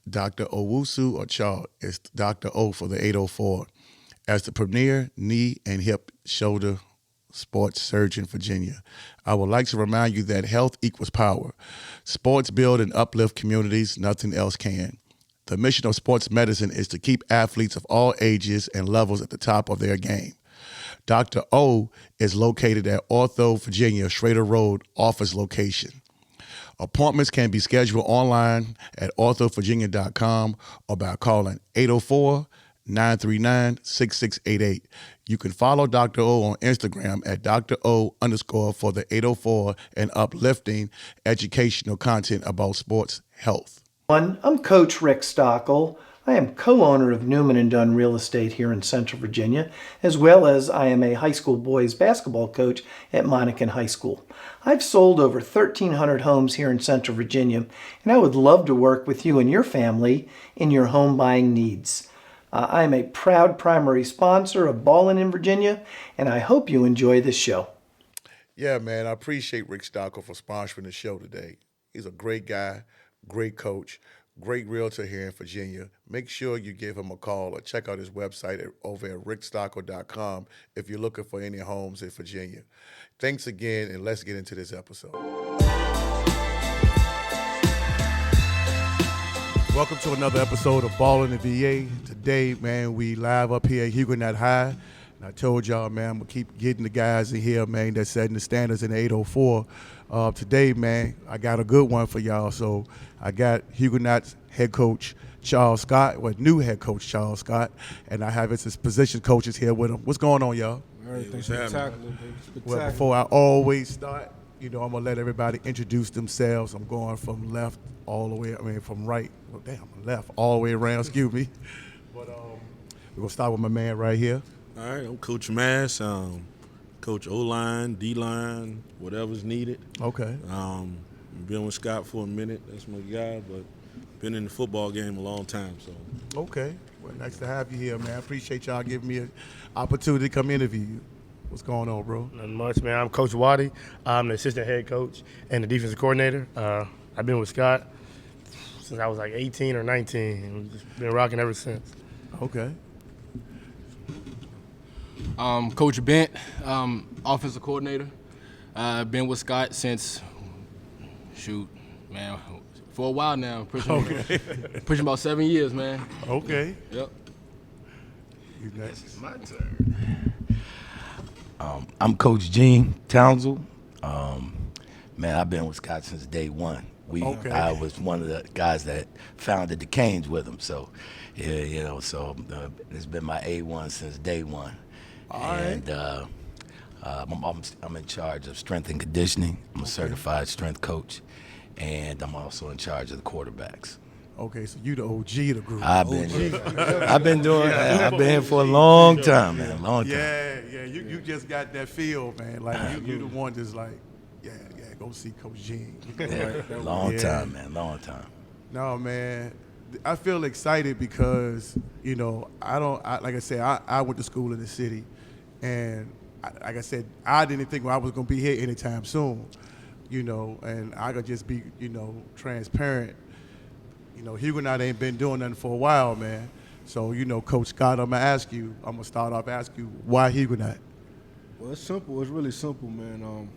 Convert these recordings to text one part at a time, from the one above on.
Dr. Owusu Ochal. It's Dr. O for the 804. As the premier knee and hip shoulder sports surgeon in Virginia, I would like to remind you that health equals power. Sports build and uplift communities, nothing else can. The mission of sports medicine is to keep athletes of all ages and levels at the top of their game. Dr. O is located at Ortho, Virginia, Schrader Road office location. Appointments can be scheduled online at orthovirginia.com or by calling 804-939-6688. You can follow Dr. O on Instagram at Dr. O _ for the 804 and uplifting educational content about sports health. I'm Coach Rick Stockel. I am co-owner of Newman & Dunn Real Estate here in Central Virginia, as well as I am a high school boys basketball coach at Monacan High School. I've sold over 1,300 homes here in Central Virginia, and I would love to work with you and your family in your home buying needs. I am a proud primary sponsor of Ballin in Virginia, and I hope you enjoy this show. Yeah, man, I appreciate Rick Stockel for sponsoring the show today. He's a great guy, great coach, great realtor here in Virginia. Make sure you give him a call or check out his website over at rickstockel.com if you're looking for any homes in Virginia. Thanks again, and let's get into this episode. Welcome to another episode of BallinVA. Today, man, we live up here at Huguenot High. And I told y'all, man, I'm going to keep getting the guys in here, man, that's setting the standards in the 804. Today, man, I got a good one for y'all. So I got Huguenot's head coach, Charles Scott, new head coach, Charles Scott, and I have his position coaches here with him. What's going on, y'all? Everything's spectacular, baby. Well, before I always start, I'm going to let everybody introduce themselves. I'm going from left all the way, from right, left all the way around, excuse me. But we're going to start with my man right here. All right, I'm Coach Mass, Coach O-line, D-line, whatever's needed. Okay. Been with Scott for a minute. That's my guy, but been in the football game a long time. So. Okay. Well, nice to have you here, man. I appreciate y'all giving me an opportunity to come interview you. What's going on, bro? Nothing much, man. I'm Coach Waddy. I'm the assistant head coach and the defensive coordinator. I've been with Scott since I was like 18 or 19, and we've just been rocking ever since. Okay. Coach Bent, offensive coordinator. Been with Scott since, for a while now. Pushing about 7 years, man. Okay. Yep. You next. It's my turn. I'm Coach Gene Townsend. Man, I've been with Scott since day one. I was one of the guys that founded the Canes with him. So, yeah, it's been my A1 since day one. And I'm in charge of strength and conditioning. I'm a certified strength coach, and I'm also in charge of the quarterbacks. Okay, so you the OG of the group. I've been here for a long time, man. Long time. Yeah. You just got that feel, man. Like you the one that's like, yeah. Go see Coach Gene. Long time, man. Long time. No, man. I feel excited because I went to school in the city, and like I said, I didn't think I was gonna be here anytime soon, and I could just be, transparent. Huguenot ain't been doing nothing for a while, man. So, Coach Scott, I'm gonna start off asking you, why Huguenot? Well, it's simple. It's really simple, man.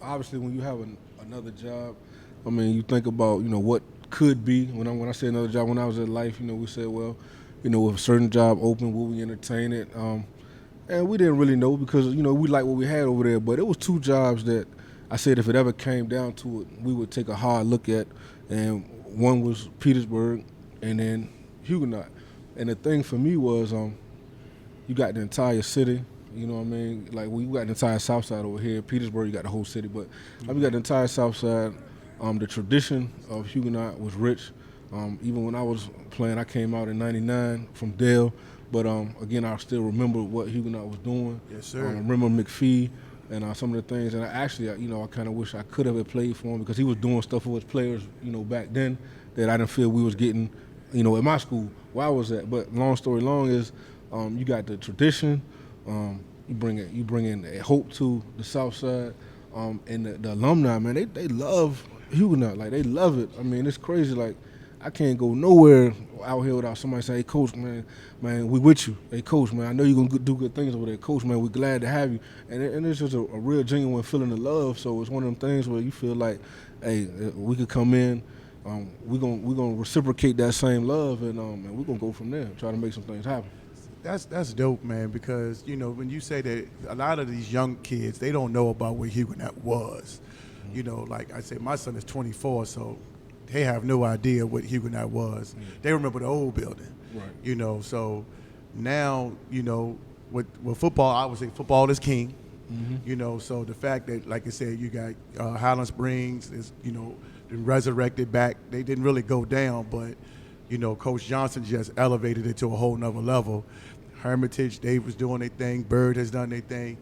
Obviously, when you have another job, you think about, what could be. When I say another job, when I was at Life, we said, well, if a certain job open, will we entertain it? And we didn't really know because, we liked what we had over there. But it was two jobs that I said if it ever came down to it, we would take a hard look at. And one was Petersburg and then Huguenot. And the thing for me was you got the entire city. You know what I mean? Like, we got the entire South Side over here. Petersburg, you got the whole city. But we got the entire South Side. The tradition of Huguenot was rich. Even when I was playing, I came out in '99 from Dale. But, again, I still remember what Huguenot was doing. Yes, sir. I remember McPhee and some of the things. And I kind of wish I could have played for him because he was doing stuff for his players, back then that I didn't feel we was getting, in my school where I was at. But long story long is you got the tradition. You bring in a hope to the South Side, and the alumni, man, they love Huguenot, like they love it. It's crazy. Like I can't go nowhere out here without somebody saying, hey, Coach, man, we with you. Hey, Coach, man, I know you're going to do good things over there. Coach, man, we're glad to have you. And it's just a real genuine feeling of love. So it's one of them things where you feel like, hey, we could come in, we're gonna reciprocate that same love, and we're going to go from there, try to make some things happen. That's dope, man, because, you know, when you say that a lot of these young kids, they don't know about what Huguenot was. Mm-hmm. You know, like I say, my son is 24, so they have no idea what Huguenot was. Mm-hmm. They remember the old building. Right. You know, so now, you know, with football, I would say football is king. Mm-hmm. You know, so the fact that, like I said, you got Highland Springs is, you know, resurrected back. They didn't really go down, but, you know, Coach Johnson just elevated it to a whole nother level. Hermitage, they was doing their thing. Bird has done their thing.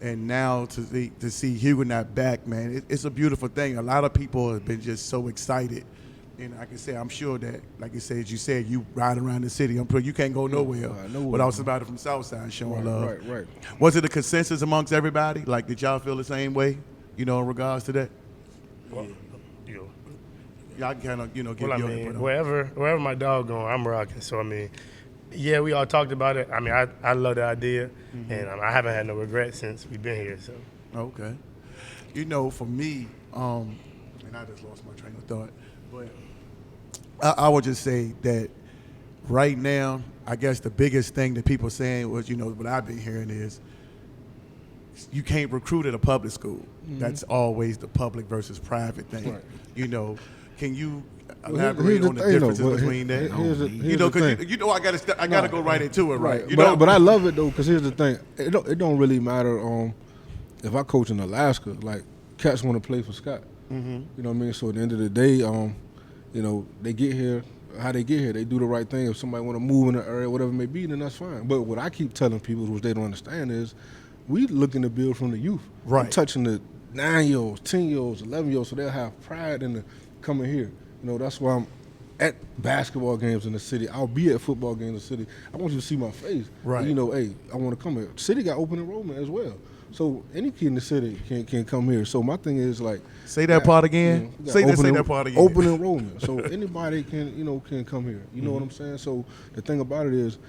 And now to see Huguenot back, man, it's a beautiful thing. A lot of people have been just so excited. And I can say, I'm sure that, like you said, you ride around the city. I'm sure you can't go nowhere without somebody from Southside showing love. Right. Was it a consensus amongst everybody? Like, did y'all feel the same way, you know, in regards to that? Well, y'all kind of, you know, get your input on. Wherever my dog going, I'm rocking. So, I mean, yeah, we all talked about it. I mean, I love the idea, mm-hmm. and I haven't had no regrets since we've been here. So, okay, you know, for me, and I just lost my train of thought, but I would just say that right now, I guess the biggest thing that people are saying was, you know, what I've been hearing is you can't recruit at a public school. Mm-hmm. That's always the public versus private thing. Right. You know, can you elaborate on the differences between that? You know, because you know, I gotta go right into it, right? You know? But I love it though, because here's the thing: it don't really matter if I coach in Alaska. Like, cats want to play for Scott. Mm-hmm. You know what I mean? So at the end of the day, you know, they get here. How they get here, they do the right thing. If somebody want to move in the area, whatever it may be, then that's fine. But what I keep telling people, which they don't understand, is we looking to build from the youth. Right. I'm touching the 9-year-olds, 10-year-olds, 11-years, so they'll have pride in coming here. You know, that's why I'm at basketball games in the city. I'll be at football games in the city. I want you to see my face. Right. And, you know, hey, I want to come here. City got open enrollment as well. So any kid in the city can come here. So my thing is, like, say that part again. You know, say that part again. Open enrollment. So anybody can come here. You know what I'm saying? So the thing about it is,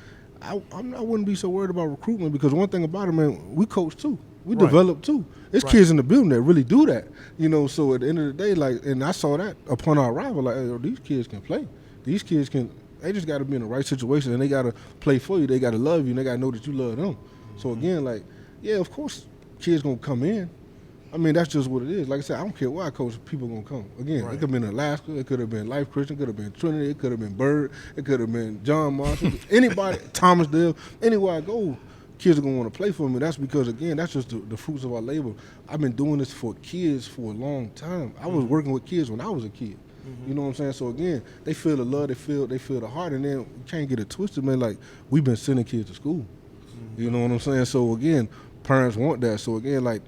I wouldn't be so worried about recruitment, because one thing about it, man, we coach too. We develop too. There's kids in the building that really do that. You know, so at the end of the day, like, and I saw that upon our arrival, like, hey, these kids can play. These kids can. They just got to be in the right situation, and they got to play for you. They got to love you, and they got to know that you love them. So again, like, yeah, of course, kids gonna come in. I mean, that's just what it is. Like I said, I don't care where I coach, people gonna come. Again, it could have been Alaska, it could have been Life Christian, it could have been Trinity, it could have been Bird, it could have been John Marshall, anybody, Thomasdale, anywhere I go, kids are gonna want to play for me. That's because, again, that's just the fruits of our labor. I've been doing this for kids for a long time. I was working with kids when I was a kid. You know what I'm saying? So again, they feel the love, they feel the heart, and then you can't get it twisted, man. Like, we've been sending kids to school. You know what I'm saying? So again, parents want that. So again, like,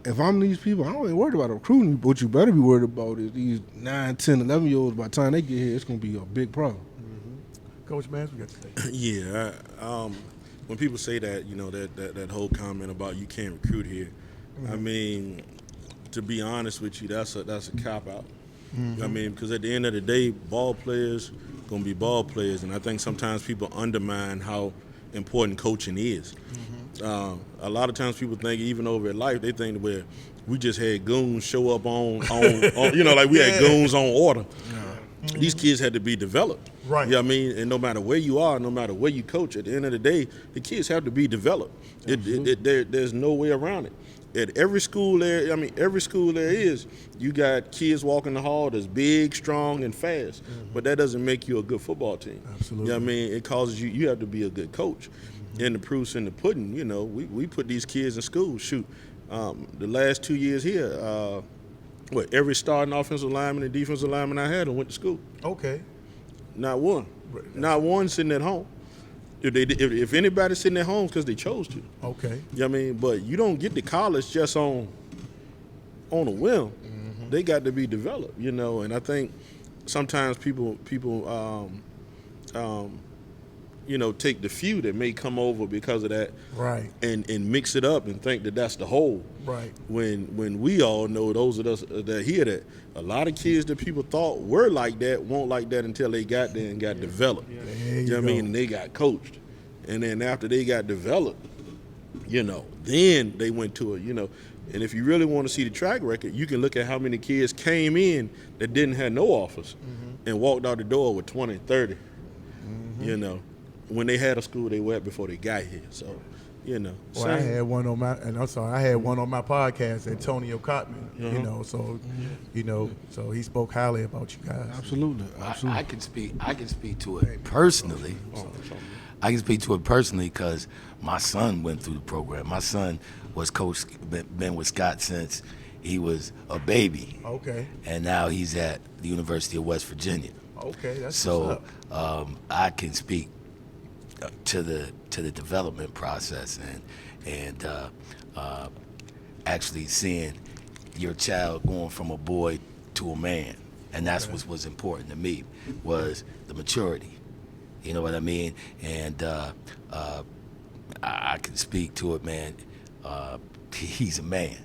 if I'm these people, I don't ain't worried about recruiting. What you better be worried about is these 9, 10, 11-year-olds. By the time they get here, it's going to be a big problem. Mm-hmm. Coach Mans, we got to say. Yeah. When people say that, you know, that whole comment about you can't recruit here, I mean, to be honest with you, that's a cop-out. I mean, because at the end of the day, ball players going to be ball players, and I think sometimes people undermine how important coaching is. A lot of times people think, even over at Life, they think where we just had goons show up on you know, like we had goons on order. These kids had to be developed. Right. You know what I mean? And no matter where you are, no matter where you coach, at the end of the day, the kids have to be developed. There's no way around it. At every school there is, you got kids walking the hall that's big, strong, and fast. But that doesn't make you a good football team. Absolutely. You know what I mean? It causes you have to be a good coach. And the proof's in the pudding. You know, we put these kids in school. Shoot, the last 2 years here, every starting offensive lineman and defensive lineman I had went to school. Okay. Not one. Not one sitting at home. If anybody's sitting at home, because they chose to. Okay. You know what I mean? But you don't get to college just on a whim. They got to be developed, you know. And I think sometimes people you take the few that may come over because of that, Right. and mix it up and think that that's the whole. Right. When we all know, those of us that hear that, a lot of kids that people thought were like that won't like that until they got there and got developed. There You know what I go. mean? And they got coached. And then after they got developed, then they went to it, And if you really want to see the track record, you can look at how many kids came in that didn't have no offers and walked out the door with 20, 30, when they had a school they were at before they got here. So, Well, I had one on my, podcast, Antonio Cotman. So he spoke highly about you guys. Absolutely. I can speak to it personally. I can speak to it personally because my son went through the program. My son was been with Scott since he was a baby. Okay. And now he's at the University of West Virginia. Okay, that's So what's up. I can speak to the development process and actually seeing your child going from a boy to a man, and that's what was important to me, was the maturity. You know what I mean? And I can speak to it, man. He's a man.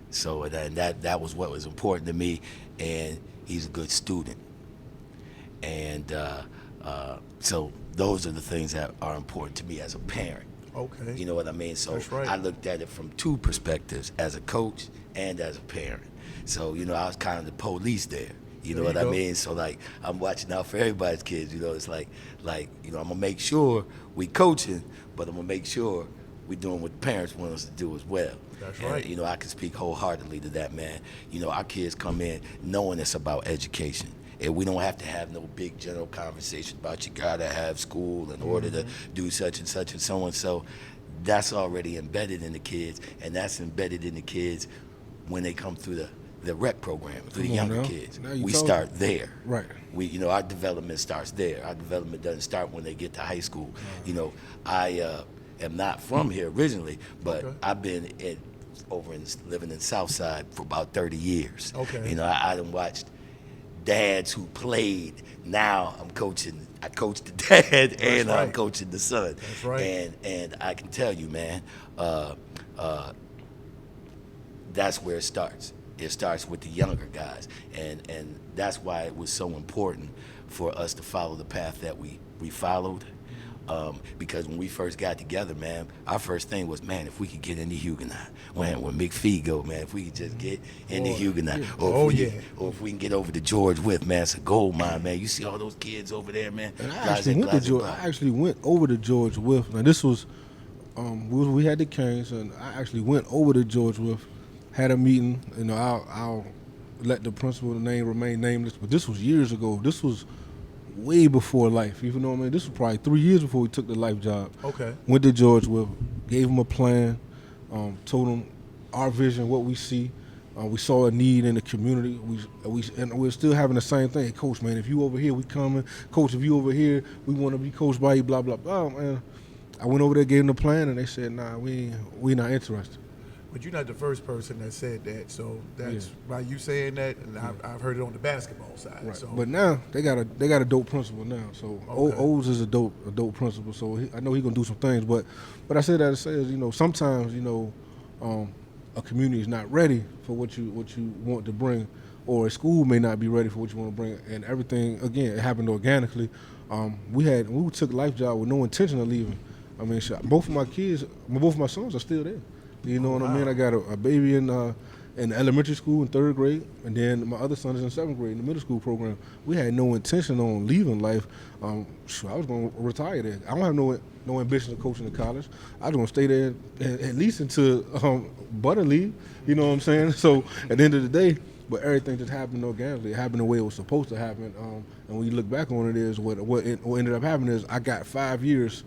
So that was what was important to me, and he's a good student. And so those are the things that are important to me as a parent. Okay. You know what I mean? So That's right. I looked at it from two perspectives, as a coach and as a parent. So, I was kind of the police there. You know There what you I go. mean? So like I'm watching out for everybody's kids, it's like I'm gonna make sure we coaching, but I'm gonna make sure we doing what parents want us to do as well. That's And, right. I can speak wholeheartedly to that, man. Our kids come in knowing it's about education. And we don't have to have no big general conversation about you gotta have school in order to do such and such and so on. So that's already embedded in the kids, and that's embedded in the kids when they come through the rec program, through the Come on younger now. kids. Now you We talking. start there. Right. Our development starts there. Our development doesn't start when they get to high school. I am not from here originally, but Okay. I've been living in Southside for about 30 years. Okay. I done watched dads who played. Now I'm coaching. I coach the dad and I'm right. coaching the son. That's right. And I can tell you, man, that's where it starts. It starts with the younger guys, and that's why it was so important for us to follow the path that we followed. Because when we first got together, man, our first thing was, man, if we could get into Huguenot, when McPhee go, man, if we could just get into Huguenot, or if we can get over to George Wythe, man, it's a gold mine, man. You see all those kids over there, man. And I Guys actually at went to Glass George. and I Block. actually went over to George Wythe. Now this was, we had the Canes, and I actually went over to George Wythe, had a meeting. I'll let the principal name remain nameless, but this was years ago. This was way before life. You know what I mean? This was probably 3 years before we took the life job. Okay. Went to George Wythe, gave him a plan, told him our vision, what we see. We saw a need in the community. And we're still having the same thing. Hey, Coach, man, if you over here, we coming. Coach, if you over here, we want to be coached by you, blah, blah, blah. Man, I went over there, gave them the plan, and they said, nah, we not interested. But you're not the first person that said that, so that's by you saying that, and I've heard it on the basketball side. Right. So. But now they got a dope principal now. So Okay. O's is a dope principal. So I know he's gonna do some things. But I say that to say is, sometimes a community is not ready for what you want to bring, or a school may not be ready for what you want to bring. And everything again, it happened organically. We took life job with no intention of leaving. I mean, both of my sons are still there. You know what I mean? I got a baby in elementary school in 3rd grade, and then my other son is in 7th grade in the middle school program. We had no intention on leaving life. I was going to retire there. I don't have no ambition of coaching in college. I was going to stay there at least until Butter leave. You know what I'm saying? So at the end of the day, but everything just happened organically. It happened the way it was supposed to happen. And when you look back on it, is what ended up happening is I got 5 years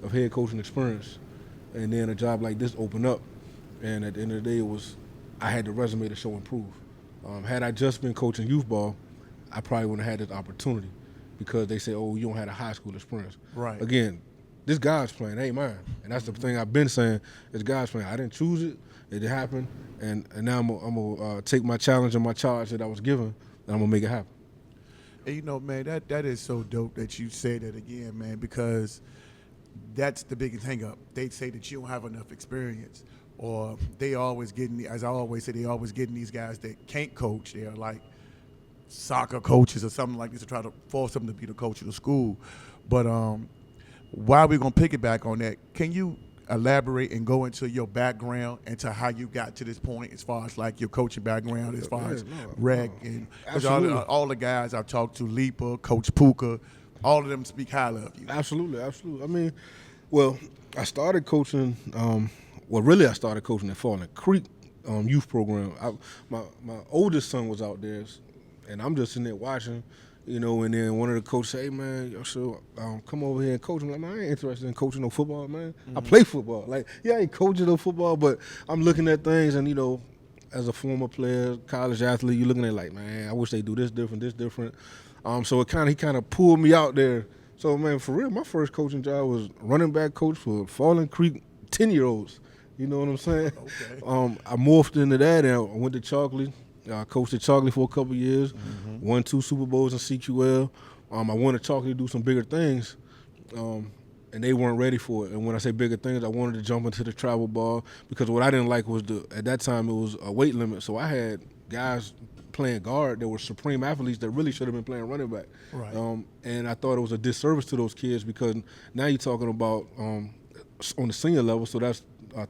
of head coaching experience, and then a job like this opened up. And at the end of the day, I had the resume to show and prove. Had I just been coaching youth ball, I probably wouldn't have had this opportunity, because they say, oh, you don't have a high school experience. Right. Again, this God's plan, it ain't mine. And that's the thing I've been saying, it's God's plan. I didn't choose it, it happened, and now I'm gonna take my challenge and my charge that I was given, and I'm gonna make it happen. And you know, man, that is so dope that you say that again, man, because that's the biggest hang up. They say that you don't have enough experience, or they always getting, as I always say, they always getting these guys that can't coach. They're like soccer coaches or something like this to try to force them to be the coach of the school. But while we're going to piggyback on that, can you elaborate and go into your background and to how you got to this point as far as like your coaching background, as far as rec and all the guys I've talked to, Lipa, Coach Puka, all of them speak highly of you. Absolutely. I mean, well, I started coaching. I started coaching at Falling Creek youth program. My oldest son was out there, and I'm just sitting there watching. You know, and then one of the coaches say, hey, man, come over here and coach. I'm like, man, I ain't interested in coaching no football, man. I play football. Like, yeah, I ain't coaching no football, but I'm looking at things, and, you know, as a former player, college athlete, you're looking at like, man, I wish they do this different. So he kind of pulled me out there. So, man, for real, my first coaching job was running back coach for Falling Creek 10-year-olds. You know what I'm saying? Okay. I morphed into that, and I went to Chalkley. I coached at Chalkley for a couple of years, won 2 Super Bowls in CQL. I wanted Chalkley to do some bigger things, and they weren't ready for it. And when I say bigger things, I wanted to jump into the travel ball because what I didn't like was at that time it was a weight limit. So I had guys playing guard that were supreme athletes that really should have been playing running back. Right. And I thought it was a disservice to those kids because now you're talking about on the senior level, so that's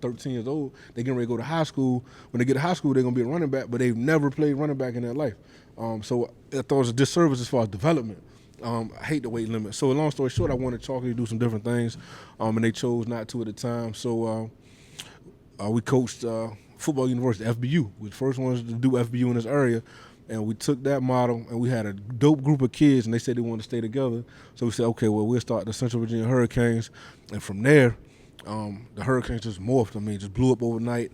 13 years old, they're getting ready to go to high school. When they get to high school, they're going to be a running back, but they've never played running back in their life. So I thought it was a disservice as far as development. I hate the weight limit. So long story short, I wanted Chalkley to do some different things, and they chose not to at the time. So we coached Football University, FBU. We were the first ones to do FBU in this area, and we took that model, and we had a dope group of kids, and they said they wanted to stay together. So we said, okay, well, we'll start the Central Virginia Hurricanes, and from there, the Hurricanes just morphed. I mean, just blew up overnight.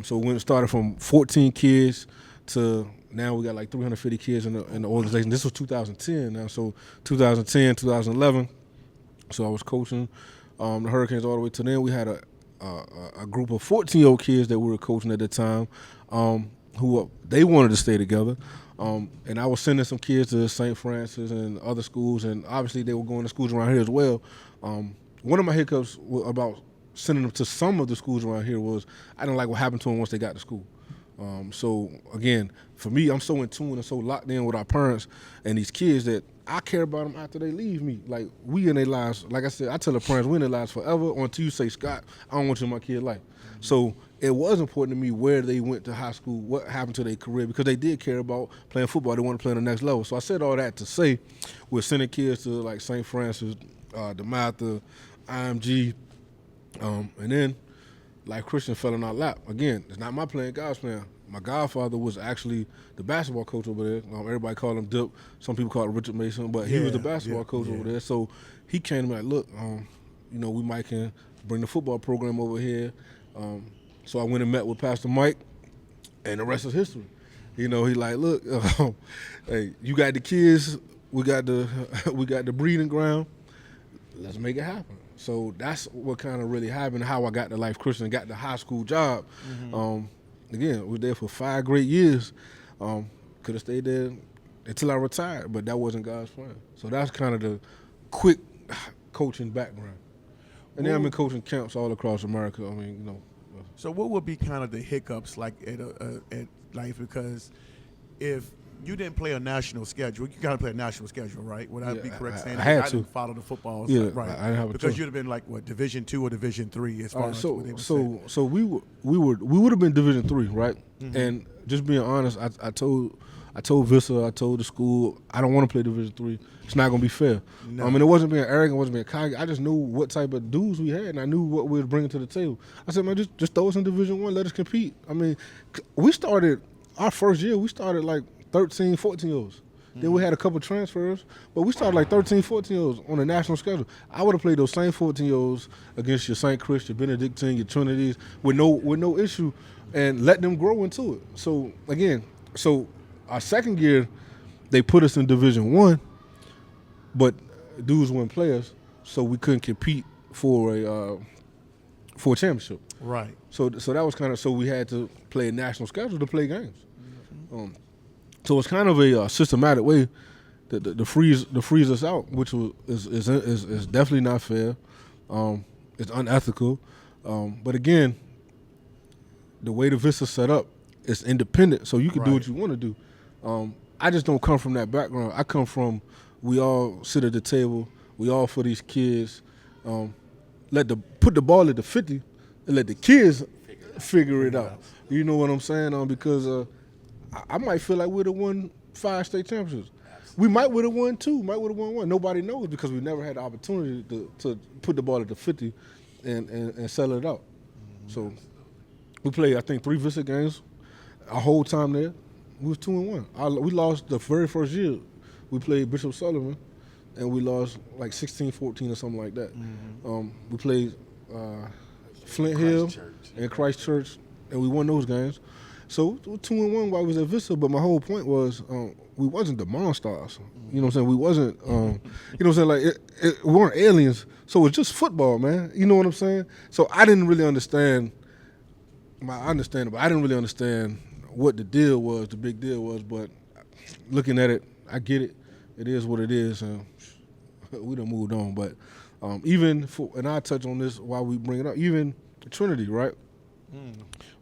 So when it started from 14 kids to now we got like 350 kids in the organization. This was 2010 now. So 2010, 2011. So I was coaching the Hurricanes all the way to then. We had a group of 14-year-old kids that we were coaching at the time who they wanted to stay together. And I was sending some kids to St. Francis and other schools, and obviously they were going to schools around here as well. One of my hiccups about sending them to some of the schools around here was I didn't like what happened to them once they got to school. So, again, for me, I'm so in tune and so locked in with our parents and these kids that I care about them after they leave me. Like, we in their lives, like I said, I tell the parents, we in their lives forever until you say, Scott, I don't want you in my kid's life. So it was important to me where they went to high school, what happened to their career, because they did care about playing football. They wanted to play on the next level. So I said all that to say we're sending kids to, like, St. Francis, DeMatha, IMG, and then Life Christian fell in our lap. Again, it's not my playing, God's playing. My godfather was actually the basketball coach over there. Everybody called him Dip. Some people call him Richard Mason, but he was the basketball coach over there. So he came to me like, look, we might can bring the football program over here. So I went and met with Pastor Mike, and the rest is history. He like, look, hey, you got the kids, we got the breeding ground. Let's make it happen. So that's what kind of really happened, how I got to Life Christian, got the high school job. Again, we were there for 5 great years. Could have stayed there until I retired, but that wasn't God's plan. So that's kind of the quick coaching background. And then I've been coaching camps all across America. I mean, So what would be kind of the hiccups like at Life? Because if you didn't play a national schedule, you got to play a national schedule, right? Would I be correct saying I had I to didn't follow the football? Yeah, right. I didn't have a because choice. you'd have been like what, Division II or Division III as far as what they would say. So we would have been Division III, right? Mm-hmm. And just being honest, I told Vista, I told the school, I don't want to play Division III. It's not going to be fair. No. It wasn't being arrogant, it wasn't being cocky. I just knew what type of dudes we had, and I knew what we were bringing to the table. I said, man, just throw us in Division I, let us compete. I mean, we started, our first year, we started like 13, 14-year-olds. Then we had a couple transfers, but we started like 13, 14-year-olds on the national schedule. I would have played those same 14-year-olds against your St. Chris, your Benedictine, your Trinities with no issue, and let them grow into it. So again, our second year, they put us in Division I, but dudes weren't players, so we couldn't compete for a championship. Right. So that was kind of, so we had to play a national schedule to play games. So it's kind of a systematic way to freeze us out, which is definitely not fair. It's unethical. But again, the way the Vista's set up, it's independent, so you can do what you want to do. I just don't come from that background. I come from, we all sit at the table, we all for these kids. Put the ball at the 50 and let the kids figure it out. You know what I'm saying? Because I might feel like we'd have won 5 state championships. We might would have won 2, might would have won 1. Nobody knows because we never had the opportunity to put the ball at the 50 and sell it out. So we played, I think, 3 Vista games. Our whole time there, we was 2-1. We lost the very first year. We played Bishop Sullivan, and we lost like 16-14 or something like that. We played Flint Hill and Christchurch, and we won those games. So we were 2-1 while we was at Vista. But my whole point was we wasn't the Monstars. You know what I'm saying? We wasn't. You know what I'm saying? Like we weren't aliens. So it's just football, man. You know what I'm saying? So I didn't really understand. I understand it, but I didn't really understand what the deal was, the big deal was. But looking at it, I get it. It is what it is, and we done moved on. But and I touch on this while we bring it up, even Trinity, right?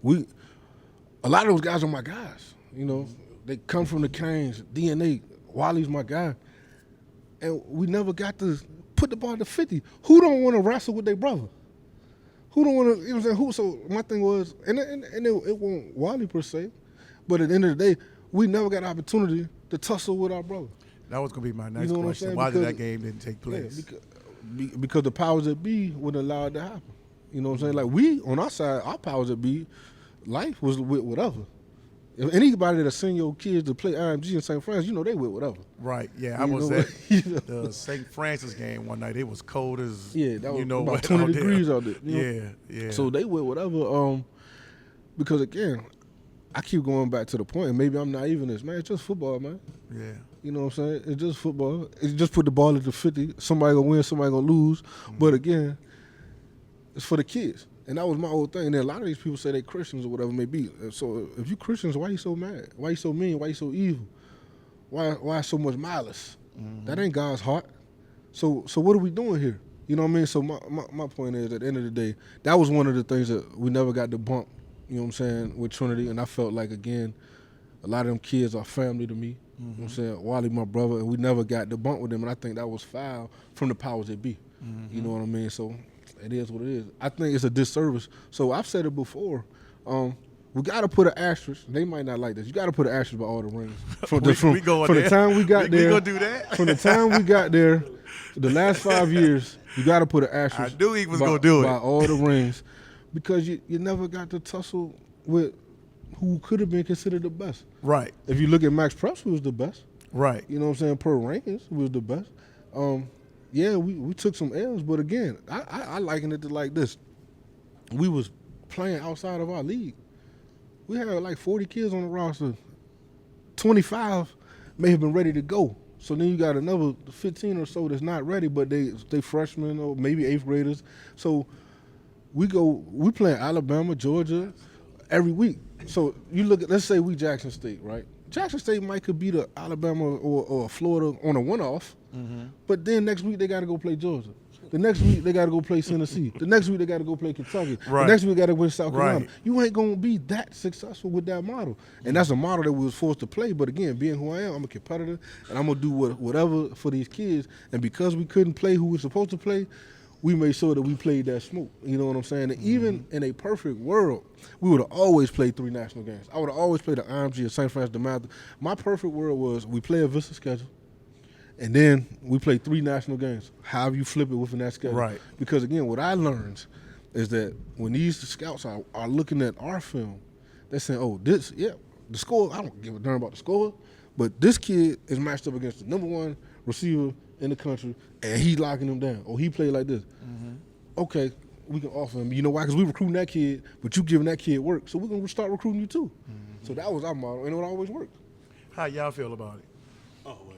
A lot of those guys are my guys. You know, they come from the Canes, DNA. Wally's my guy. And we never got to put the ball at the 50. Who don't want to wrestle with their brother? Who don't want to, you know what I'm saying? So my thing was, and it wasn't Wally per se, but at the end of the day, we never got an opportunity to tussle with our brother. That was going to be my next You know question. Why did that game didn't take place? Yeah, because the powers that be wouldn't allow it to happen. You know what I'm saying? Like we, on our side, our powers that be, life was with whatever. If anybody that send your kids to play IMG in St. Francis, you know they with whatever. Right, yeah. I was at the St. Francis game one night. It was cold as, that was about about 20 degrees out there. Yeah. So they with whatever. Because again, I keep going back to the point, and maybe I'm naive in this, man. It's just football, man. Yeah. You know what I'm saying? It's just football. It's just put the ball at the 50. Somebody gonna win, somebody gonna lose. But again, it's for the kids. And that was my whole thing. And then a lot of these people say they Christians or whatever it may be. So if you Christians, why you so mad? Why you so mean? Why you so evil? Why so much malice? That ain't God's heart. So what are we doing here? You know what I mean? So my point is, at the end of the day, that was one of the things that we never got to bump, you know what I'm saying, with Trinity. And I felt like, again, a lot of them kids are family to me. You know what I'm saying? Wally, my brother, and we never got to bump with them. And I think that was foul from the powers that be. You know what I mean? So it is what it is. I think it's a disservice. So I've said it before. We got to put an asterisk. They might not like this. You got to put an asterisk by all the rings. From the time we got there. We gonna do that? From the time we got there, the last 5 years, you got to put an asterisk. I knew he was gonna do it by all the rings, because you never got to tussle with who could have been considered the best. Right. If you look at Max Preps, who was the best. Right. You know what I'm saying? Per rankings, who was the best. Yeah, we took some L's, but again, I liken it to like this. We was playing outside of our league. We had like 40 kids on the roster. 25 may have been ready to go. So then you got another 15 or so that's not ready, but they freshmen or maybe 8th graders. So we playing Alabama, Georgia every week. So you look at, let's say we Jackson State, right? Jackson State could beat Alabama or Florida on a one-off, but then next week they got to go play Georgia. The next week they got to go play Tennessee. The next week they got to go play Kentucky. Right. The next week they got to win South Carolina. Right. You ain't gonna be that successful with that model, and that's a model that we was forced to play. But again, being who I am, I'm a competitor, and I'm gonna do whatever for these kids. And because we couldn't play who we were supposed to play, we made sure that we played that smoke. You know what I'm saying? And even in a perfect world, we would have always played 3 national games. I would have always played the IMG or St. Francis de Matthew. My perfect world was we play a Vista schedule, and then we play 3 national games. However you flip it within that schedule. Right. Because again, what I learned is that when these scouts are looking at our film, they're saying, oh, the score, I don't give a darn about the score, but this kid is matched up against the number 1 receiver in the country, and he's locking him down, or he played like this. Okay, we can offer him. You know why? Because we recruiting that kid, but you giving that kid work, so we're going to start recruiting you too. So that was our model, and it always worked. How y'all feel about it? Oh, well,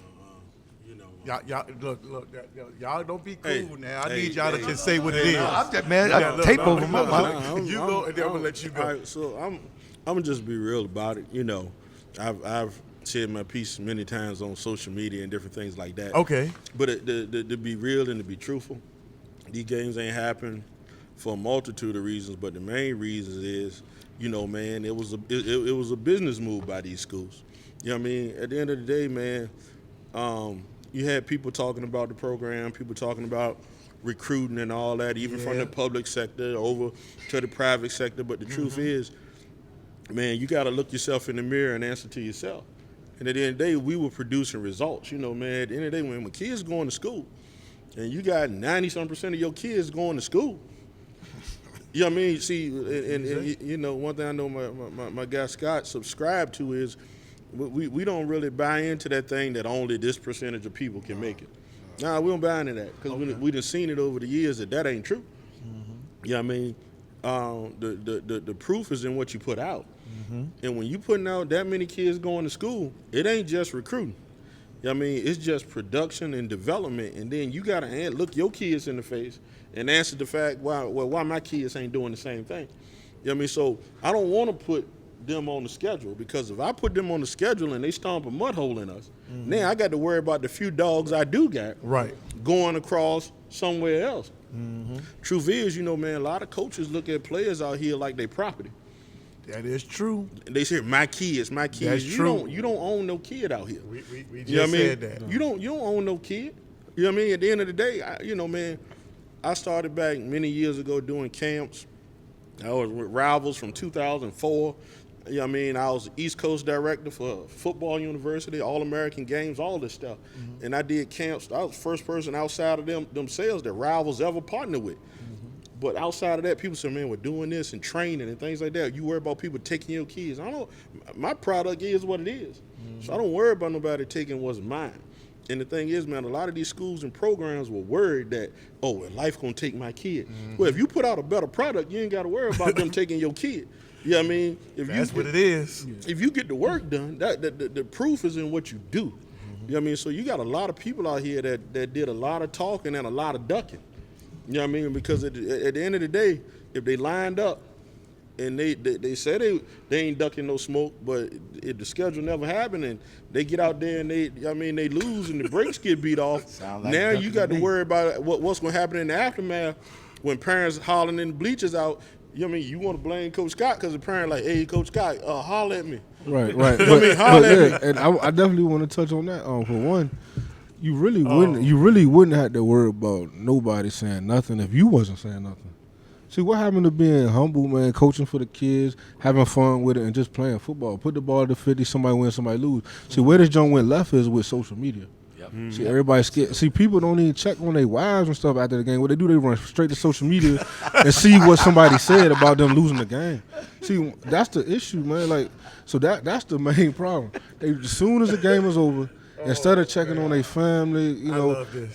you know. Y'all look, y'all don't be cool Hey, now. I hey, need y'all to hey, just say what it is. I'm just, man, I got tape over my mouth. You go, and then I'm gonna let you go. All right, so I'm gonna just be real about it. You know, I've said my piece many times on social media and different things like that. Okay. But to be real and to be truthful, these games ain't happen for a multitude of reasons, but the main reason is, man, it was a business move by these schools. You know what I mean? At the end of the day, man, you had people talking about the program, people talking about recruiting and all that, even from the public sector over to the private sector. But the truth is, man, you got to look yourself in the mirror and answer to yourself. And at the end of the day, we were producing results. Man, at the end of the day, when kids going to school, and you got 90-some% of your kids going to school, you know what I mean? See, and one thing I know my guy Scott subscribed to is we don't really buy into that thing that only this percentage of people can make it. Nah, we don't buy into that because we done seen it over the years that ain't true. You know what I mean? The proof is in what you put out. And when you putting out that many kids going to school, it ain't just recruiting. You know what I mean? It's just production and development. And then you got to look your kids in the face and answer the fact why my kids ain't doing the same thing. You know what I mean? So I don't want to put them on the schedule, because if I put them on the schedule and they stomp a mud hole in us, now I got to worry about the few dogs I do got going across somewhere else. Truth is, man, a lot of coaches look at players out here like they property. That is true. They say my kids. That's true. You don't own no kid out here. We just said that. You don't own no kid. You know what I mean? At the end of the day, man, I started back many years ago doing camps. I was with Rivals from 2004. You know what I mean? I was East Coast director for football university, All-American games, all this stuff. And I did camps. I was the first person outside of themselves that Rivals ever partnered with. But outside of that, people say, man, we're doing this and training and things like that. You worry about people taking your kids. I don't. My product is what it is. So I don't worry about nobody taking what's mine. And the thing is, man, a lot of these schools and programs were worried that, well, life going to take my kid. Well, if you put out a better product, you ain't got to worry about them taking your kid. You know what I mean? That's what it is. If you get the work done, the proof is in what you do. You know what I mean? So you got a lot of people out here that did a lot of talking and a lot of ducking. You know what I mean? Because at the end of the day, if they lined up and they say they ain't ducking no smoke, but if the schedule never happened and they get out there and they lose and the brakes get beat off, now you got to worry about what's going to happen in the aftermath when parents hollering in the bleachers out. You know what I mean? You want to blame Coach Scott because the parent like, hey, Coach Scott, holler at me. Right. You know what I mean? Holler at me. And I definitely want to touch on that. For one, you really wouldn't have to worry about nobody saying nothing if you wasn't saying nothing. See, what happened to being humble, man, coaching for the kids, having fun with it, and just playing football? Put the ball to 50, somebody win, somebody lose. See, where this junk went left is with social media. See, everybody's scared. See, people don't even check on their wives and stuff after the game. What they do, they run straight to social media and see what somebody said about them losing the game. See, that's the issue, man. Like, so that's the main problem. As soon as the game is over, instead of checking on their family,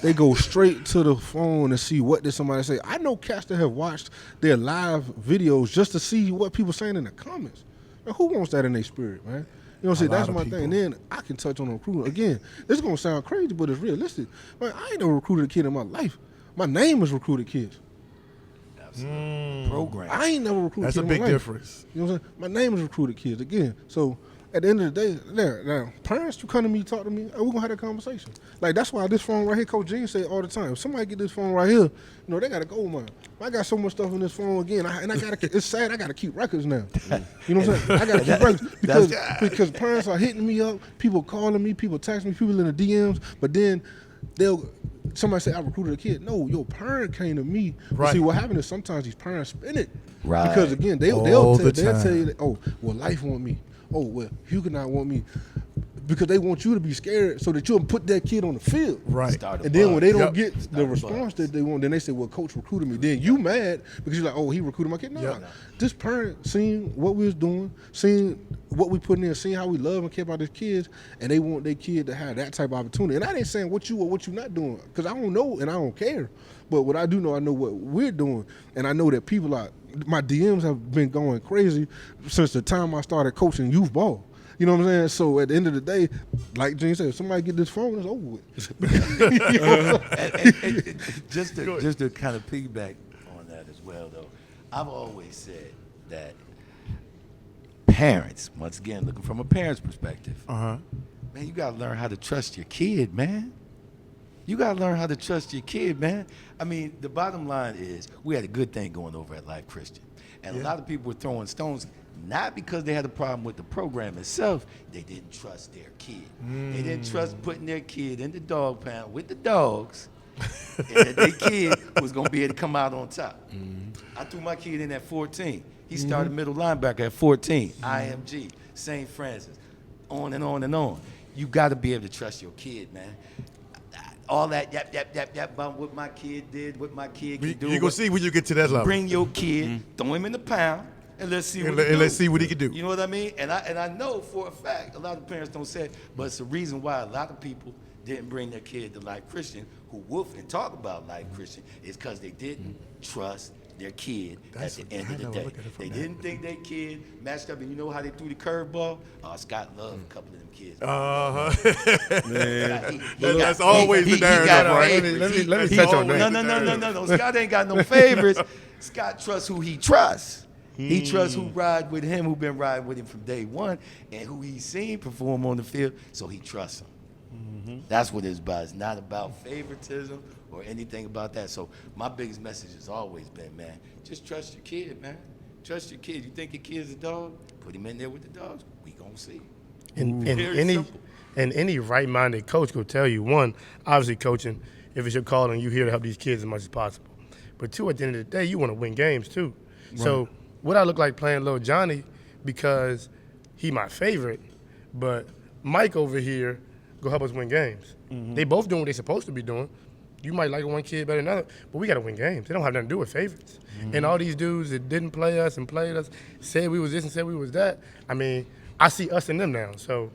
they go straight to the phone and see what did somebody say. I know cats that have watched their live videos just to see what people saying in the comments. Man, who wants that in their spirit, man? You know what I'm saying? That's my thing. And then I can touch on the recruiting. Again, this is going to sound crazy, but it's realistic. Man, I ain't never recruited a kid in my life. My name is Recruited Kids. Program. I ain't never recruited That's a a kid big in my life. difference. You know what I'm saying? My name is Recruited Kids. Again, so at the end of the day, now parents, you come to me, talk to me, and we're going to have that conversation. Like, that's why this phone right here, Coach Gene say all the time, if somebody get this phone right here, they got to go, man. I got so much stuff in this phone again, and I got to, it's sad, I got to keep records now. You know what I'm saying? I got to keep records because parents are hitting me up, people calling me, people texting me, people in the DMs, but then somebody say, I recruited a kid. No, your parent came to me. Right. See, what happened is sometimes these parents spin it. Right. Because, again, they'll tell you, that, oh, well, life want me. Oh, well, Huguenot want me. Because they want you to be scared so that you'll put that kid on the field. Right. And then when they don't get the response that they want, then they say, well, coach recruited me. Then you mad because you're like, oh, he recruited my kid. No. This parent seen what we was doing, seen what we put in, seeing how we love and care about their kids, and they want their kid to have that type of opportunity. And I ain't saying what you or what you not doing, because I don't know and I don't care. But what I do know, I know what we're doing, and I know that people are, my DMs have been going crazy since the time I started coaching youth ball. You know what I'm saying? So at the end of the day, like Gene said, if somebody get this phone, it's over with. Just to kind of piggyback on that as well, though, I've always said that parents, once again, looking from a parent's perspective, Uh-huh. man, you gotta learn how to trust your kid, man. You gotta learn how to trust your kid, man. I mean, the bottom line is we had a good thing going over at Life Christian. And a lot of people were throwing stones, not because they had a problem with the program itself, they didn't trust their kid. They didn't trust putting their kid in the dog pound with the dogs, and that their kid was gonna be able to come out on top. I threw my kid in at 14. He started middle linebacker at 14, IMG, St. Francis, on and on and on. You gotta be able to trust your kid, man. All that yap about what my kid did, what my kid can do. You're going to see when you get to that level. Bring your kid, throw him in the pound, and let's see what let's see what he can do. You know what I mean? And I know for a fact, a lot of parents don't say it, but it's the reason why a lot of people didn't bring their kid to Life Christian, who woof and talk about Life Christian, is because they didn't trust their kid at the end of the day. They didn't think their kid matched up, and you know how they threw the curveball? Scott loved a couple of them kids. Man, That's always the narrative, right? Let me touch on that. No. Scott ain't got no favorites. Scott trusts who he trusts. He trusts who ride with him, who been riding with him from day one, and who he's seen perform on the field, so he trusts him. That's what it's about. It's not about favoritism or anything about that. So my biggest message has always been, man, just trust your kid, man. Trust your kid. You think your kid's a dog? Put him in there with the dogs. We gonna see. And Very simple. any right-minded coach will tell you, one, obviously coaching, if it's your calling, you're here to help these kids as much as possible. But two, at the end of the day, you want to win games too. Right. So what I look like playing Lil Johnny because he my favorite, but Mike over here go help us win games. They both doing what they supposed to be doing. You might like one kid better than another, but we got to win games. They don't have nothing to do with favorites. And all these dudes that didn't play us and played us, said we was this and said we was that. I mean, I see us in them now. So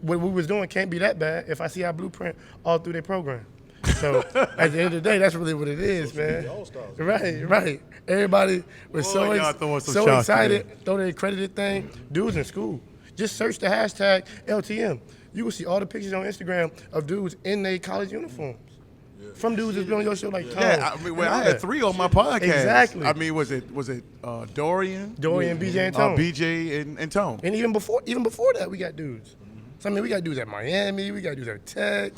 what we was doing can't be that bad if I see our blueprint all through their program. So at the end of the day, that's really what it is, man. Right. Everybody was so excited, throw their accredited thing. Dudes in school, just search the hashtag LTM. You will see all the pictures on Instagram of dudes in their college uniforms. From dudes that's been on your show like Tom. Yeah, I mean, I had 3 on my podcast. Exactly. I mean, was it Dorian, BJ, and Tone. BJ and Tone. And even before that, we got dudes. So I mean, we got dudes at Miami, we got dudes at Tech,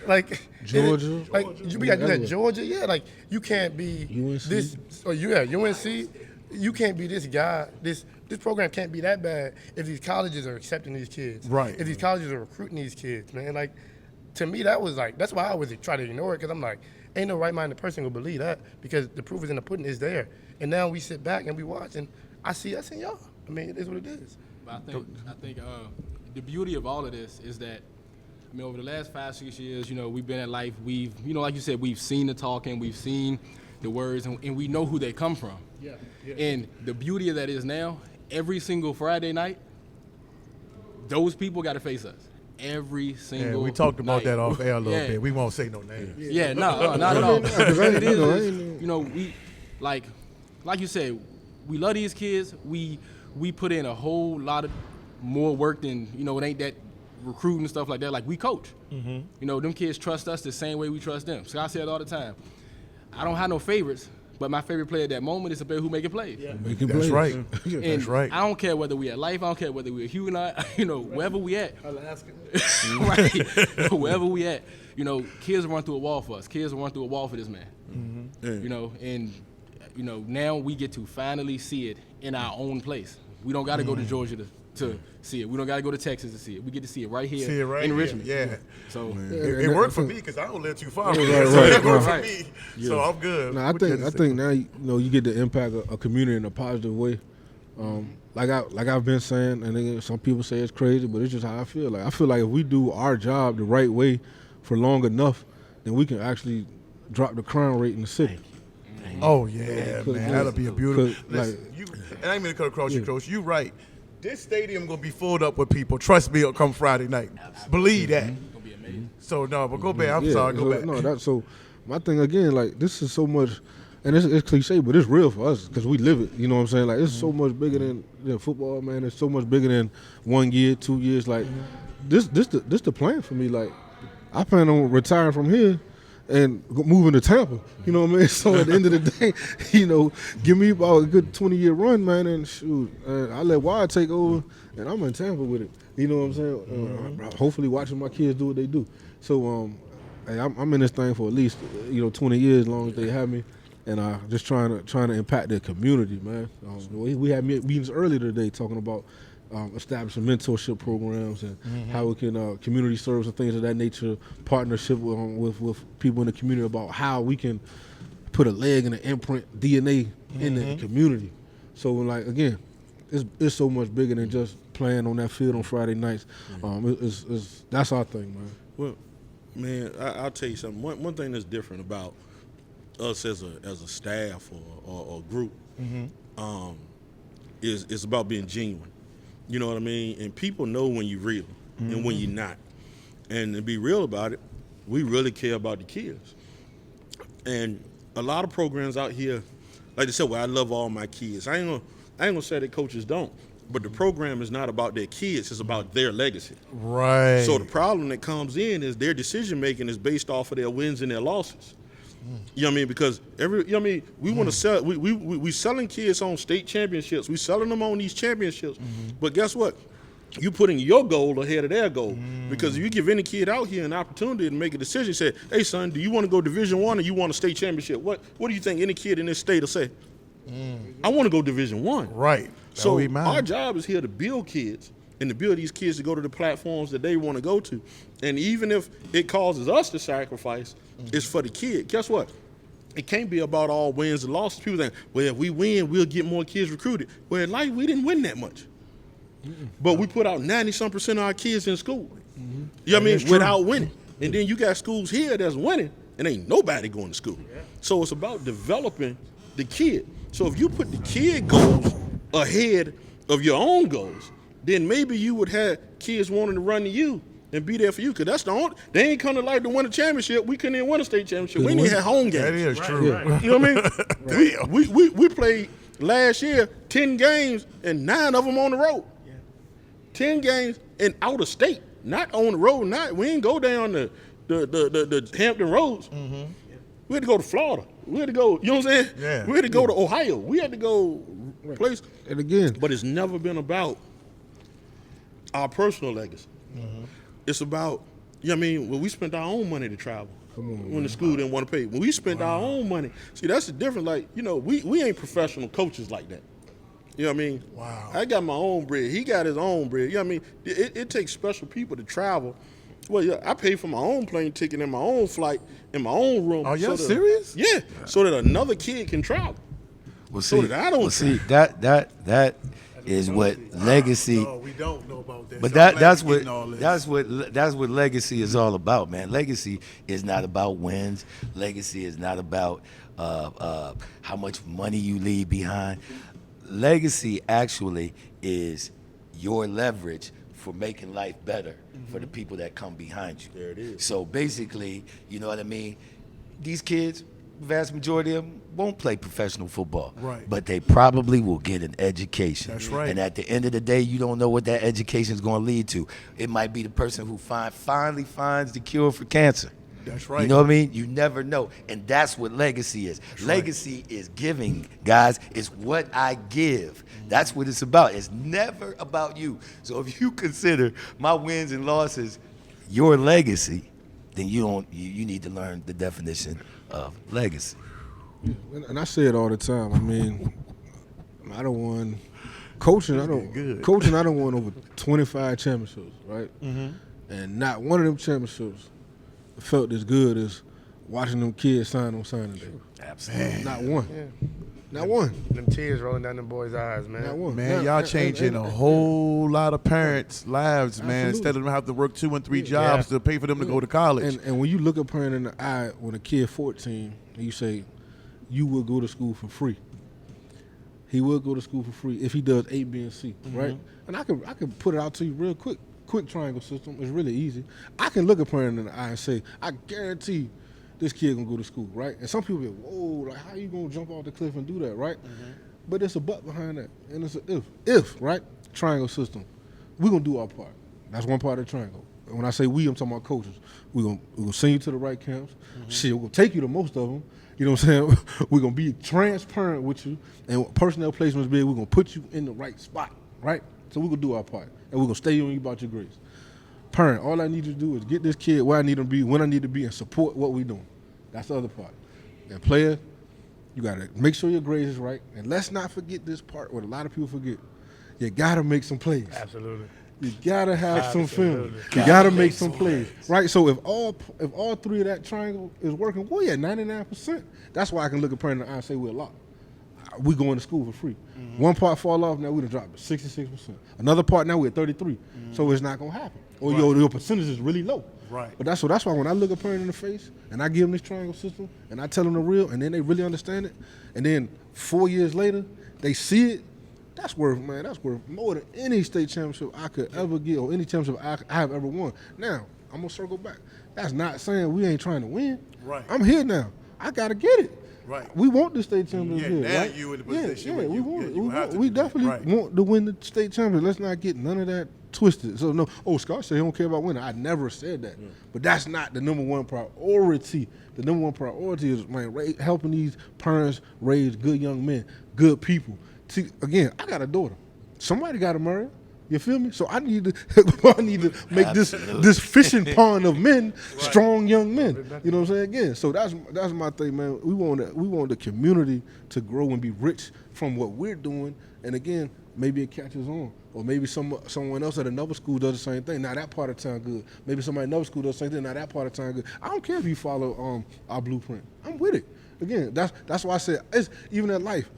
like Georgia. We got dudes at Georgia. Yeah, like you can't be UNC. this. Or UNC. You can't be this guy. This program can't be that bad if these colleges are accepting these kids. Right. If these colleges are recruiting these kids, man. Like, to me, that was like, that's why I always try to ignore it, because I'm like, ain't no right-minded person gonna believe that, because the proof is in the pudding, is there. And now we sit back and we watch, and I see us and y'all. I mean, it is what it is. But I think the beauty of all of this is that, I mean, over the last 5-6 years, you know, we've been at Life. We've, you know, like you said, we've seen the talking, we've seen the words, and we know who they come from. Yeah. And the beauty of that is now, every single Friday night, those people got to face us. Every single we talked about night. that off air a little bit. We won't say no names. Yeah, no, not at all. What it is, you know, we, like you said, we love these kids. We put in a whole lot of more work than, you know, it ain't that recruiting and stuff like that. Like, we coach. You know, them kids trust us the same way we trust them. Scott said all the time, I don't have no favorites, but my favorite player at that moment is the player who making plays. Yeah. That's right. That's right. I don't care whether we at Life, I don't care whether we at Huguenot, you know, wherever we at. Alaska. Right. Wherever we at. You know, kids run through a wall for us. Kids run through a wall for this man. You know, and, you know, now we get to finally see it in our own place. We don't got to go to Georgia to see it. We don't got to go to Texas to see it. We get to see it right here in Richmond. Yeah. So it worked for me because I don't live too far. Right, So it worked right. for me. So I'm good. No, I think now you know you get to impact a community in a positive way. Like I've been saying, and again, some people say it's crazy, but it's just how I feel. Like I feel like if we do our job the right way for long enough, then we can actually drop the crime rate in the city. Oh yeah, man, that'll be a beautiful. Like, And I ain't mean to cut across you, Coach. You right. This stadium gonna be filled up with people. Trust me, it'll come Friday night. Believe that. it's going to be amazing. So no, but go back. I'm sorry. Go back. No, that's so. My thing again, like this is so much, and it's cliche, but it's real for us because we live it. You know what I'm saying? Like it's so much bigger than football, man. It's so much bigger than 1 year, 2 years. Like this the plan for me. Like I plan on retiring from here and moving to Tampa. You know what I mean? So at the end of the day, give me about a good 20-year run, man, and shoot, I let Wyatt take over, and I'm in Tampa with it. You know what I'm saying? Hopefully watching my kids do what they do. So hey, I'm in this thing for at least 20 years, as long as they have me, and just trying to impact their community, man. We had meetings earlier today talking about establishing mentorship programs and how we can community service and things of that nature, partnership with people in the community about how we can put a leg and an imprint DNA in the community. So like again, it's so much bigger than just playing on that field on Friday nights. That's our thing, man. Well, man, I'll tell you something. One thing that's different about us as a staff or group is about being genuine. You know what I mean? And people know when you're real and when you're not. And to be real about it, we really care about the kids. And a lot of programs out here, like they said, well, I love all my kids. I ain't gonna say that coaches don't, but the program is not about their kids, it's about their legacy. Right. So the problem that comes in is their decision making is based off of their wins and their losses. You know what I mean? Because we want to sell. We selling kids on state championships. We selling them on these championships. But guess what? You putting your goal ahead of their goal. Because if you give any kid out here an opportunity to make a decision, say, "Hey, son, do you want to go Division I or you want a state championship?" What do you think any kid in this state will say? I want to go Division I. Right. So our job is here to build kids and to build these kids to go to the platforms that they want to go to. And even if it causes us to sacrifice, it's for the kid. Guess what? It can't be about all wins and losses. People think, well, if we win, we'll get more kids recruited. Well, in life, we didn't win that much. But we put out 90-some% of our kids in school. You know what I mean? Without winning. And then you got schools here that's winning, and ain't nobody going to school. So it's about developing the kid. So if you put the kid goals ahead of your own goals, then maybe you would have kids wanting to run to you and be there for you, because that's the only. They ain't come to life to win a championship. We couldn't even win a state championship. We didn't even have home games. That is true. Right. You know what I mean? We played last year 10 games and 9 of them on the road. 10 games and out of state, not on the road. We ain't go down the Hampton roads. We had to go to Florida. We had to go. You know what I'm saying? Yeah. We had to go to Ohio. We had to go place. And again, but it's never been about our personal legacy. It's about, you know what I mean, when we spent our own money to travel. When the school didn't want to pay. When we spent our own money. See, that's the difference. Like, we ain't professional coaches like that. You know what I mean? Wow. I got my own bread. He got his own bread. You know what I mean? It takes special people to travel. Well, yeah, I pay for my own plane ticket and my own flight in my own room. Are y'all serious? Yeah, so that another kid can travel. Well, so that I don't. See, that is what legacy. No, we don't know about that. But that's what legacy is all about, man. Legacy is not about wins. Legacy is not about how much money you leave behind. Legacy actually is your leverage for making life better for the people that come behind you. There it is. So basically, you know what I mean? These kids, vast majority of them won't play professional football. Right. But they probably will get an education. That's right. And at the end of the day, you don't know what that education is going to lead to. It might be the person who finally finds the cure for cancer. That's right. You know what I mean? You never know. And that's what legacy is. Legacy is giving, guys. It's what I give. That's what it's about. It's never about you. So if you consider my wins and losses your legacy, then you need to learn the definition of legacy. And I say it all the time. I mean, I don't want coaching. I don't want over 25 championships, right? And not one of them championships felt as good as watching them kids sign on signing day. Absolutely. Not one. Yeah. Not one. Them tears rolling down them boys' eyes, man. Not one. Man, y'all changing a whole lot of parents' lives, man. Absolutely. Instead of them having to work 2 and 3 jobs to pay for them to go to college. And when you look a parent in the eye when a kid 14, and you say, you will go to school for free. He will go to school for free if he does A, B, and C, right? And I can put it out to you real quick. Quick triangle system. It's really easy. I can look a parent in the eye and say, I guarantee this kid gonna go to school, right? And some people be, whoa, like how you gonna jump off the cliff and do that, right? But there's a but behind that, and it's a if, right? Triangle system. We're gonna do our part. That's one part of the triangle. when I say we, I'm talking about coaches. We're gonna send you to the right camps. Shit, we're gonna take you to most of them. You know what I'm saying? We're gonna be transparent with you, and personnel placements big. We're gonna put you in the right spot, right? So we're gonna do our part, and we're gonna stay on you about your grades. Parent, all I need you to do is get this kid where I need him to be, when I need to be, and support what we're doing. That's the other part. And player, you gotta make sure your grades is right, and let's not forget this part. What a lot of people forget: you gotta make some plays. Absolutely. You gotta have some film. You gotta make some plays, right? So if all three of that triangle is working, well, yeah, 99%. That's why I can look at parent in the eye and say we're a lot. We going to school for free. One part fall off, now we done dropped 66%. Another part, now we're at 33. So it's not gonna happen. Or your percentage is really low. Right. But that's why when I look a parent in the face and I give them this triangle system and I tell them the real, and then they really understand it, and then 4 years later they see it. That's worth more than any state championship I could ever get or any championship I have ever won. Now, I'm going to circle back. That's not saying we ain't trying to win. Right. I'm here now. I got to get it. Right. We want the state championship here. Now right? you in the position where we want it. you We definitely want to win the state championship. Let's not get none of that twisted. So, no, Scott said he don't care about winning. I never said that. But that's not the number one priority. The number one priority is, man, helping these parents raise good young men, good people. See, again, I got a daughter. Somebody got to marry her. You feel me? So I need to make this fishing pond of men, strong young men. You know what I'm saying? Again, so that's my thing, man. We want the community to grow and be rich from what we're doing. And again, maybe it catches on, or maybe someone else at another school does the same thing. Now that part of town good. Maybe somebody at another school does the same thing. Now that part of town good. I don't care if you follow our blueprint. I'm with it. Again, that's why I said it's even in life.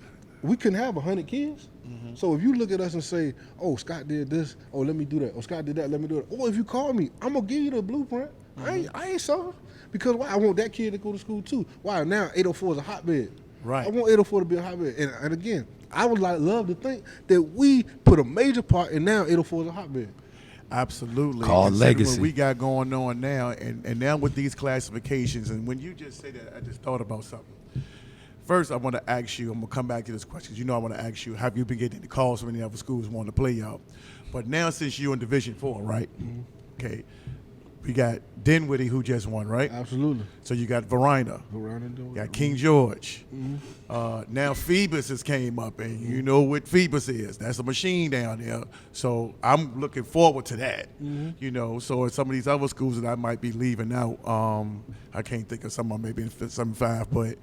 We couldn't have 100 kids. So if you look at us and say, oh, Scott did this, oh, let me do that. Oh, Scott did that, let me do it. Or if you call me, I'm going to give you the blueprint. I ain't selfish. Because why? I want that kid to go to school too. Why? Now 804 is a hotbed. Right. I want 804 to be a hotbed. And again, I would love to think that we put a major part in now 804 is a hotbed. Absolutely. Called legacy. What we got going on now, and now with these classifications, and when you just say that, I just thought about something. First, I want to ask you, I'm going to come back to this question. You know I want to ask you, have you been getting any calls from any other schools wanting to play y'all? But now since you're in Division 4, right? Okay. We got Dinwiddie who just won, right? Absolutely. So you got Verina. You got King George. Now Phoebus has came up, and you know what Phoebus is. That's a machine down there. So I'm looking forward to that. You know, so some of these other schools that I might be leaving out, I can't think of some of them, maybe in 7-5, but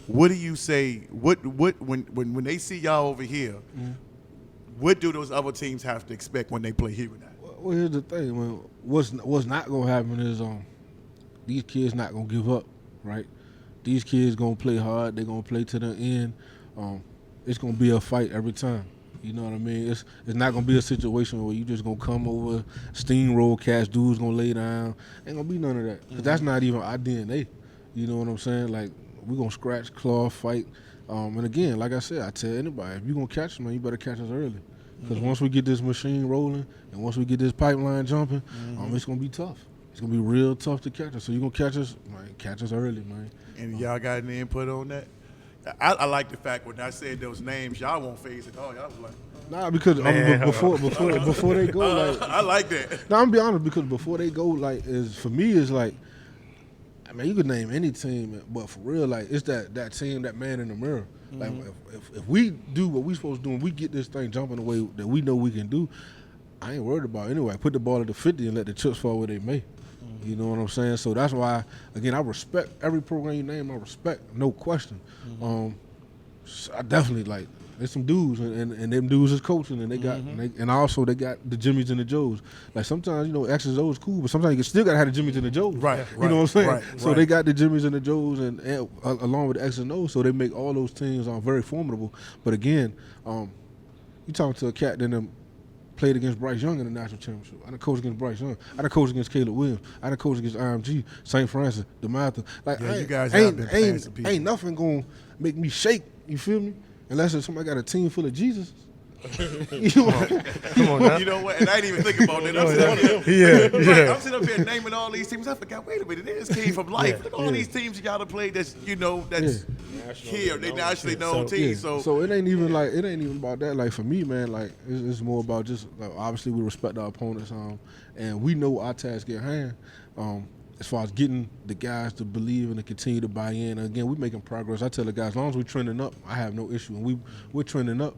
what do you say? What when they see y'all over here? What do those other teams have to expect when they play Huguenot? Well, here's the thing. Man, what's not gonna happen is these kids not gonna give up, right? These kids gonna play hard. They're gonna play to the end. It's gonna be a fight every time. You know what I mean? It's not gonna be a situation where you just gonna come over, steamroll cats, dudes gonna lay down. Ain't gonna be none of that. 'Cause that's not even our DNA. You know what I'm saying? Like, we're going to scratch, claw, fight. And again, like I said, I tell anybody, if you're going to catch us, man, you better catch us early. Because once we get this machine rolling and once we get this pipeline jumping, it's going to be tough. It's going to be real tough to catch us. So you're going to catch us, man, catch us early, man. And y'all got any input on that? I like the fact when I said those names, y'all won't phase it. Oh, y'all was like, nah, because before they go, like, I like that. Now I'm gonna be honest, because before they go, like, for me, it's like, I mean, you could name any team, but for real, like, it's that team, that man in the mirror. Like, if we do what we supposed to do and we get this thing jumping the way that we know we can do, I ain't worried about it anyway. Put the ball at the 50 and let the chips fall where they may. You know what I'm saying? So that's why, again, I respect every program you name. I respect, no question. So I definitely, like, there's some dudes, and them dudes is coaching, and they got, and also they got the Jimmys and the Joes. Like, sometimes, you know, X's and O's cool, but sometimes you still got to have the Jimmys and the Joes. Right. You know what I'm saying? Right, so they got the Jimmys and the Joes, and along with the X's and O's, so they make all those teams very formidable. But again, you talking to a cat that played against Bryce Young in the national championship. I done coached against Bryce Young. I done coached against Caleb Williams. I done coached against IMG, St. Francis, DeMatha. Like, yeah, you guys have been passing people. Ain't nothing gonna make me shake. You feel me? Unless if somebody got a team full of Jesus. Come on now. You know what? And I didn't even think about that. I'm sitting up here naming all these teams. I forgot, wait a minute, this came from life. Look at all these teams you got to play that's, you know, that's here. They nationally known team. So it ain't even about that. Like for me, man, like it's more about just like, obviously we respect our opponents, and we know our task at hand. As far as getting the guys to believe and to continue to buy in. And again, we're making progress. I tell the guys, as long as we're trending up, I have no issue, and we're trending up.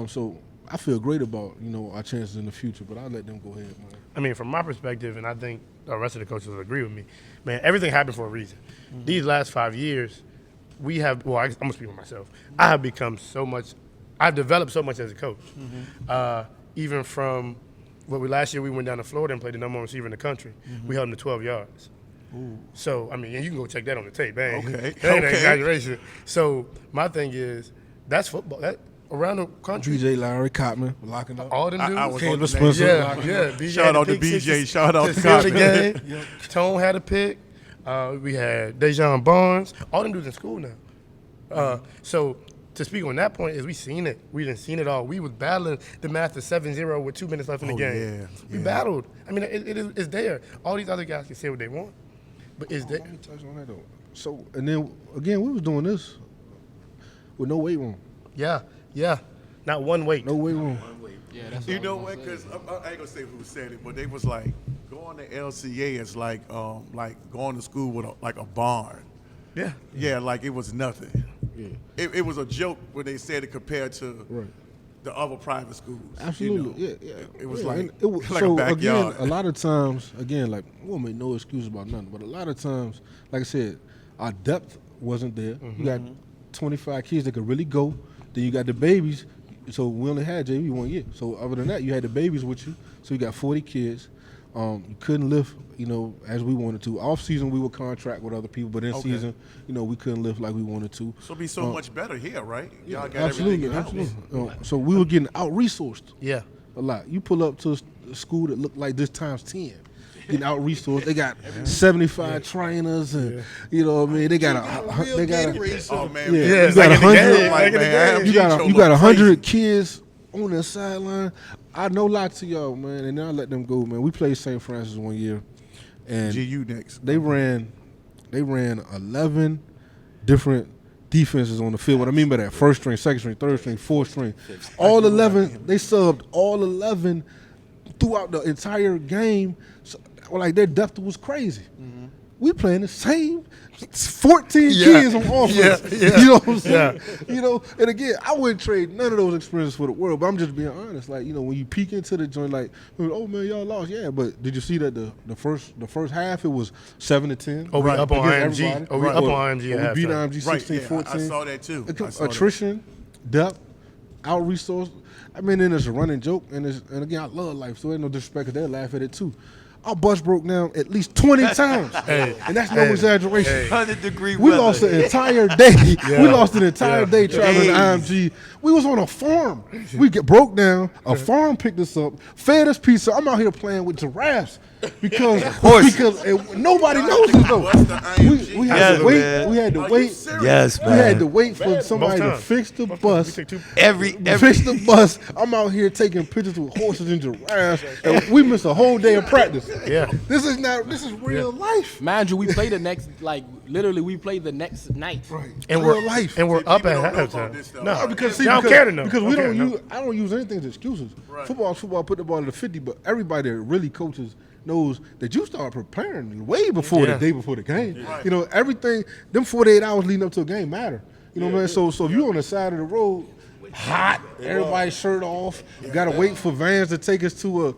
So I feel great about our chances in the future. But I'll let them go ahead, man. I mean, from my perspective, and I think the rest of the coaches will agree with me, man, everything happened for a reason. Mm-hmm. These last 5 years, I'm going to speak for myself. I've developed so much as a coach. Mm-hmm. Even from last year we went down to Florida and played the number one receiver in the country. Mm-hmm. We held him to 12 yards. Ooh. So, I mean, and you can go check that on the tape. That ain't an exaggeration. So, my thing is, that's football. That around the country. BJ Lowry, Cotman, locking up. All them dudes. Caleb Spencer. Yeah. BJ shout out to BJ. Shout out to Cotman. Yep. Tone had a pick. We had Dejon Barnes. All them dudes in school now. So, to speak on that point, is we seen it. We done seen it all. We was battling the Master 7-0 with 2 minutes left in the game. We battled. I mean, it's there. All these other guys can say what they want. But is that? Let me touch on that though. So, and then again, we was doing this with no weight room. Yeah. Not one weight. No weight room. Yeah, that's you know what? Because I ain't gonna say who said it, but they was like going to LCA is like going to school with a barn. Yeah. Yeah, like it was nothing. Yeah. It was a joke when they said it compared to the other private schools. Absolutely, yeah. It was like a backyard. Again, a lot of times, like we won't make no excuse about nothing, but a lot of times, like I said, our depth wasn't there. Mm-hmm. You got 25 kids that could really go. Then you got the babies. So we only had JV 1 year. So other than that, you had the babies with you. So you got 40 kids. You couldn't lift, as we wanted to. Off season, we would contract with other people, but in season, we couldn't lift like we wanted to. So it'd be so much better here, right? Y'all got absolutely. So we were getting out-resourced. Yeah. A lot. You pull up to a school that looked like this times 10. Getting out-resourced. They got 75 trainers, and you know what I mean. They got oh man, you got 100. You got 100 kids on the sideline. I no lie to y'all, man, and then I let them go, man. We played St. Francis 1 year, and GU next. They ran 11 different defenses on the field. What I mean by that, first string, second string, third string, fourth string, all 11. They subbed all 11 throughout the entire game. So, like their depth was crazy. Mm-hmm. We playing the same 14 kids on offense. You know what I'm saying? And again, I wouldn't trade none of those experiences for the world, but I'm just being honest. Like, when you peek into the joint, like, oh man, y'all lost. Yeah, but did you see that the first half it was 7-10? Oh, we up on IMG. Oh, we up on IMG. We beat IMG 16-14. I saw that too. Attrition, depth, out-resource. I mean, then it's a running joke, and again, I love life, so ain't no disrespect because they'll laugh at it too. Our bus broke down at least 20 times, and that's no exaggeration. 100-degree we weather. lost the entire day. We lost an entire day traveling to IMG. We was on a farm. We broke down. A farm picked us up, fed us pizza. I'm out here playing with giraffes because nobody knows this though. We had to wait. Man. We had to wait. Yes, man. We had to wait for somebody to fix the bus. Fix the bus. I'm out here taking pictures with horses and giraffes, and we missed a whole day of practice. Yeah, this is real life. Mind you, we played the next, literally, we played the next night. Right. And real life. And we're up at halftime. No, because y'all don't care to know. Because I don't use anything as excuses. Right. Football, put the ball to the 50, but everybody that really coaches knows that you start preparing way before the day before the game. Right. Everything, them 48 hours leading up to a game matter. You know what I mean? So if you're on the side of the road, hot, everybody's shirt off, got to wait for vans to take us to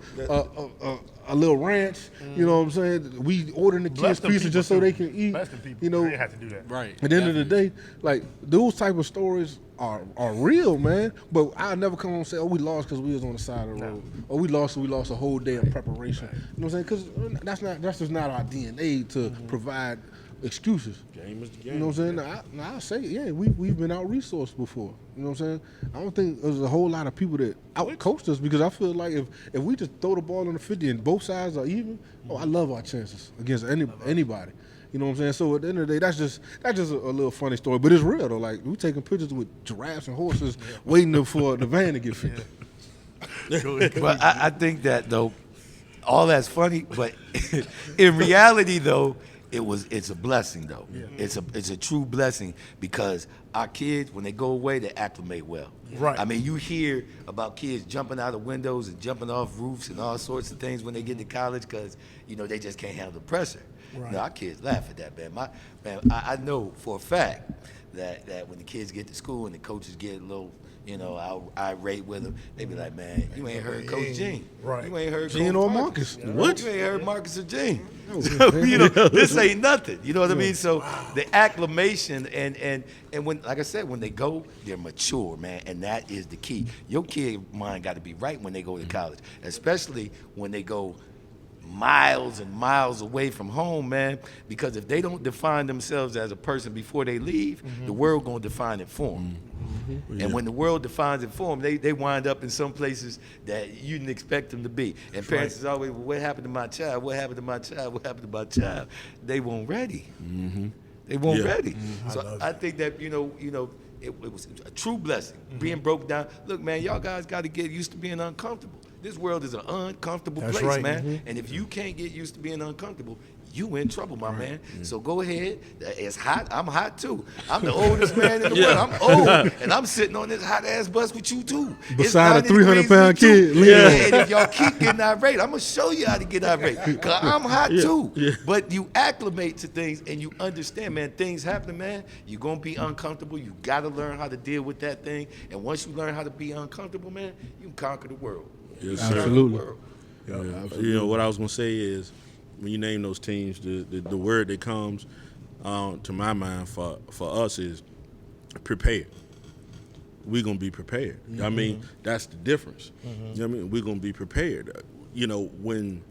a little ranch. You know what I'm saying? We ordering the kids pizza just so they can eat. You know, they have to do that. Right. At the end of the day, like those type of stories are real, man. But I'll never come on and say, "Oh, we lost because we was on the side of the road." Or we lost a whole day of preparation. You know what I'm saying? Because that's just not our DNA to provide excuses. Game is the game. You know what I'm saying? Now I say, yeah, we've been out-resourced before. You know what I'm saying? I don't think there's a whole lot of people that out-coached us because I feel like if we just throw the ball on the 50 and both sides are even, I love our chances against anybody. You know what I'm saying? So at the end of the day, that's just a little funny story, but it's real though. Like we taking pictures with giraffes and horses, waiting for the van to get fixed. But I think that though, all that's funny, but in reality though, It's a blessing though. It's a true blessing because our kids, when they go away, they acclimate well. Right. I mean, you hear about kids jumping out of windows and jumping off roofs and all sorts of things when they get to college because they just can't handle the pressure. Right. Our kids laugh at that, man. I know for a fact that when the kids get to school and the coaches get a little, irate with them, they be like, man, you ain't heard Coach Gene. Right. You ain't heard Gene Coach or Marcus. Marcus. What? You ain't heard Marcus or Gene. So, this ain't nothing. You know what I mean? So the acclimation and when, like I said, when they go, they're mature, man, and that is the key. Your kid mind got to be right when they go to college, especially when they go miles and miles away from home, man, because if they don't define themselves as a person before they leave, the world gonna define it for them. And when the world defines it for them, they wind up in some places that you didn't expect them to be. And parents is always, well, what happened to my child? What happened to my child? What happened to my child? They weren't ready. They weren't ready. So I think that, it was a true blessing, being broke down. Look, man, y'all guys got to get used to being uncomfortable. This world is an uncomfortable place, right. man. And if you can't get used to being uncomfortable, you in trouble, my man. So go ahead. It's hot. I'm hot too. I'm the oldest man in the world. I'm old, and I'm sitting on this hot ass bus with you too. Beside It's a 90 300-pound degrees with you. kid. And if y'all keep getting irate, I'm gonna show you how to get irate. Cause I'm hot too. But you acclimate to things and you understand, man. Things happen, man. You're gonna be uncomfortable. You gotta learn how to deal with that thing. And once you learn how to be uncomfortable, man, you can conquer the world. Yes, sir. Absolutely. What I was gonna say is, when you name those teams, the word that comes to my mind for us is prepared. We're gonna be prepared. I mean, that's the difference. You know what I mean? We're gonna be prepared. When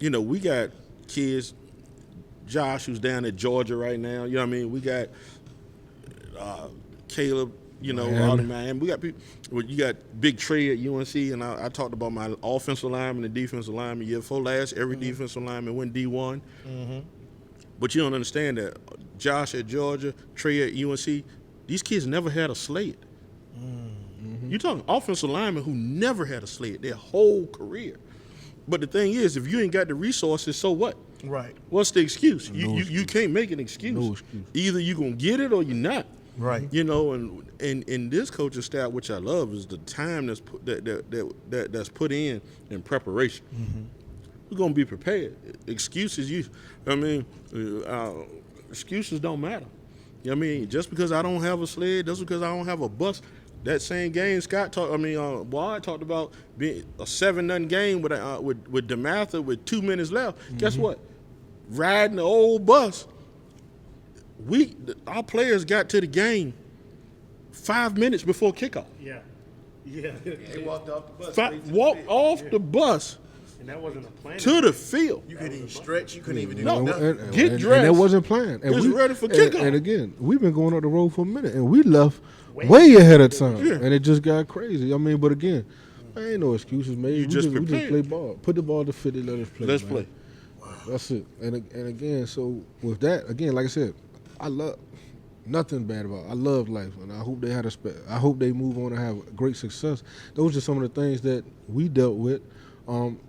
we got kids, Josh, who's down at Georgia right now. You know what I mean? We got Caleb. Out of Miami. We got people. Well, you got Big Trey at UNC, and I talked about my offensive lineman and defensive lineman. Year before last, every defensive lineman went D1. But you don't understand that Josh at Georgia, Trey at UNC, these kids never had a sled. You're talking offensive linemen who never had a sled their whole career. But the thing is, if you ain't got the resources, so what? Right. What's the excuse? You can't make an excuse. No excuse. Either you're going to get it or you're not. Right. And this coaching staff, which I love, is the time that's put in preparation. We're gonna be prepared. Excuses, excuses don't matter. You know what I mean? Just because I don't have a sled, just because I don't have a bus. That same game, Boyd talked about being a 7-0 game with DeMatha with 2 minutes left. Guess what? Riding the old bus. Our players got to the game 5 minutes before kickoff. Yeah. They walked off the bus. Walked off the bus And that wasn't a plan. to the field. You couldn't even stretch. You couldn't even do No. nothing. Get dressed. And that wasn't planned. And It's ready for kickoff. And again, we've been going up the road for a minute, and we left way ahead of time. And it just got crazy. I mean, but again, there ain't no excuses made. We just just prepared. play ball. Put the ball to 50, let us play. Let's man. play. That's it. And again, so with that, again, like I said, I love nothing bad about it. I love life, and I hope I hope they move on and have great success. Those are some of the things that we dealt with.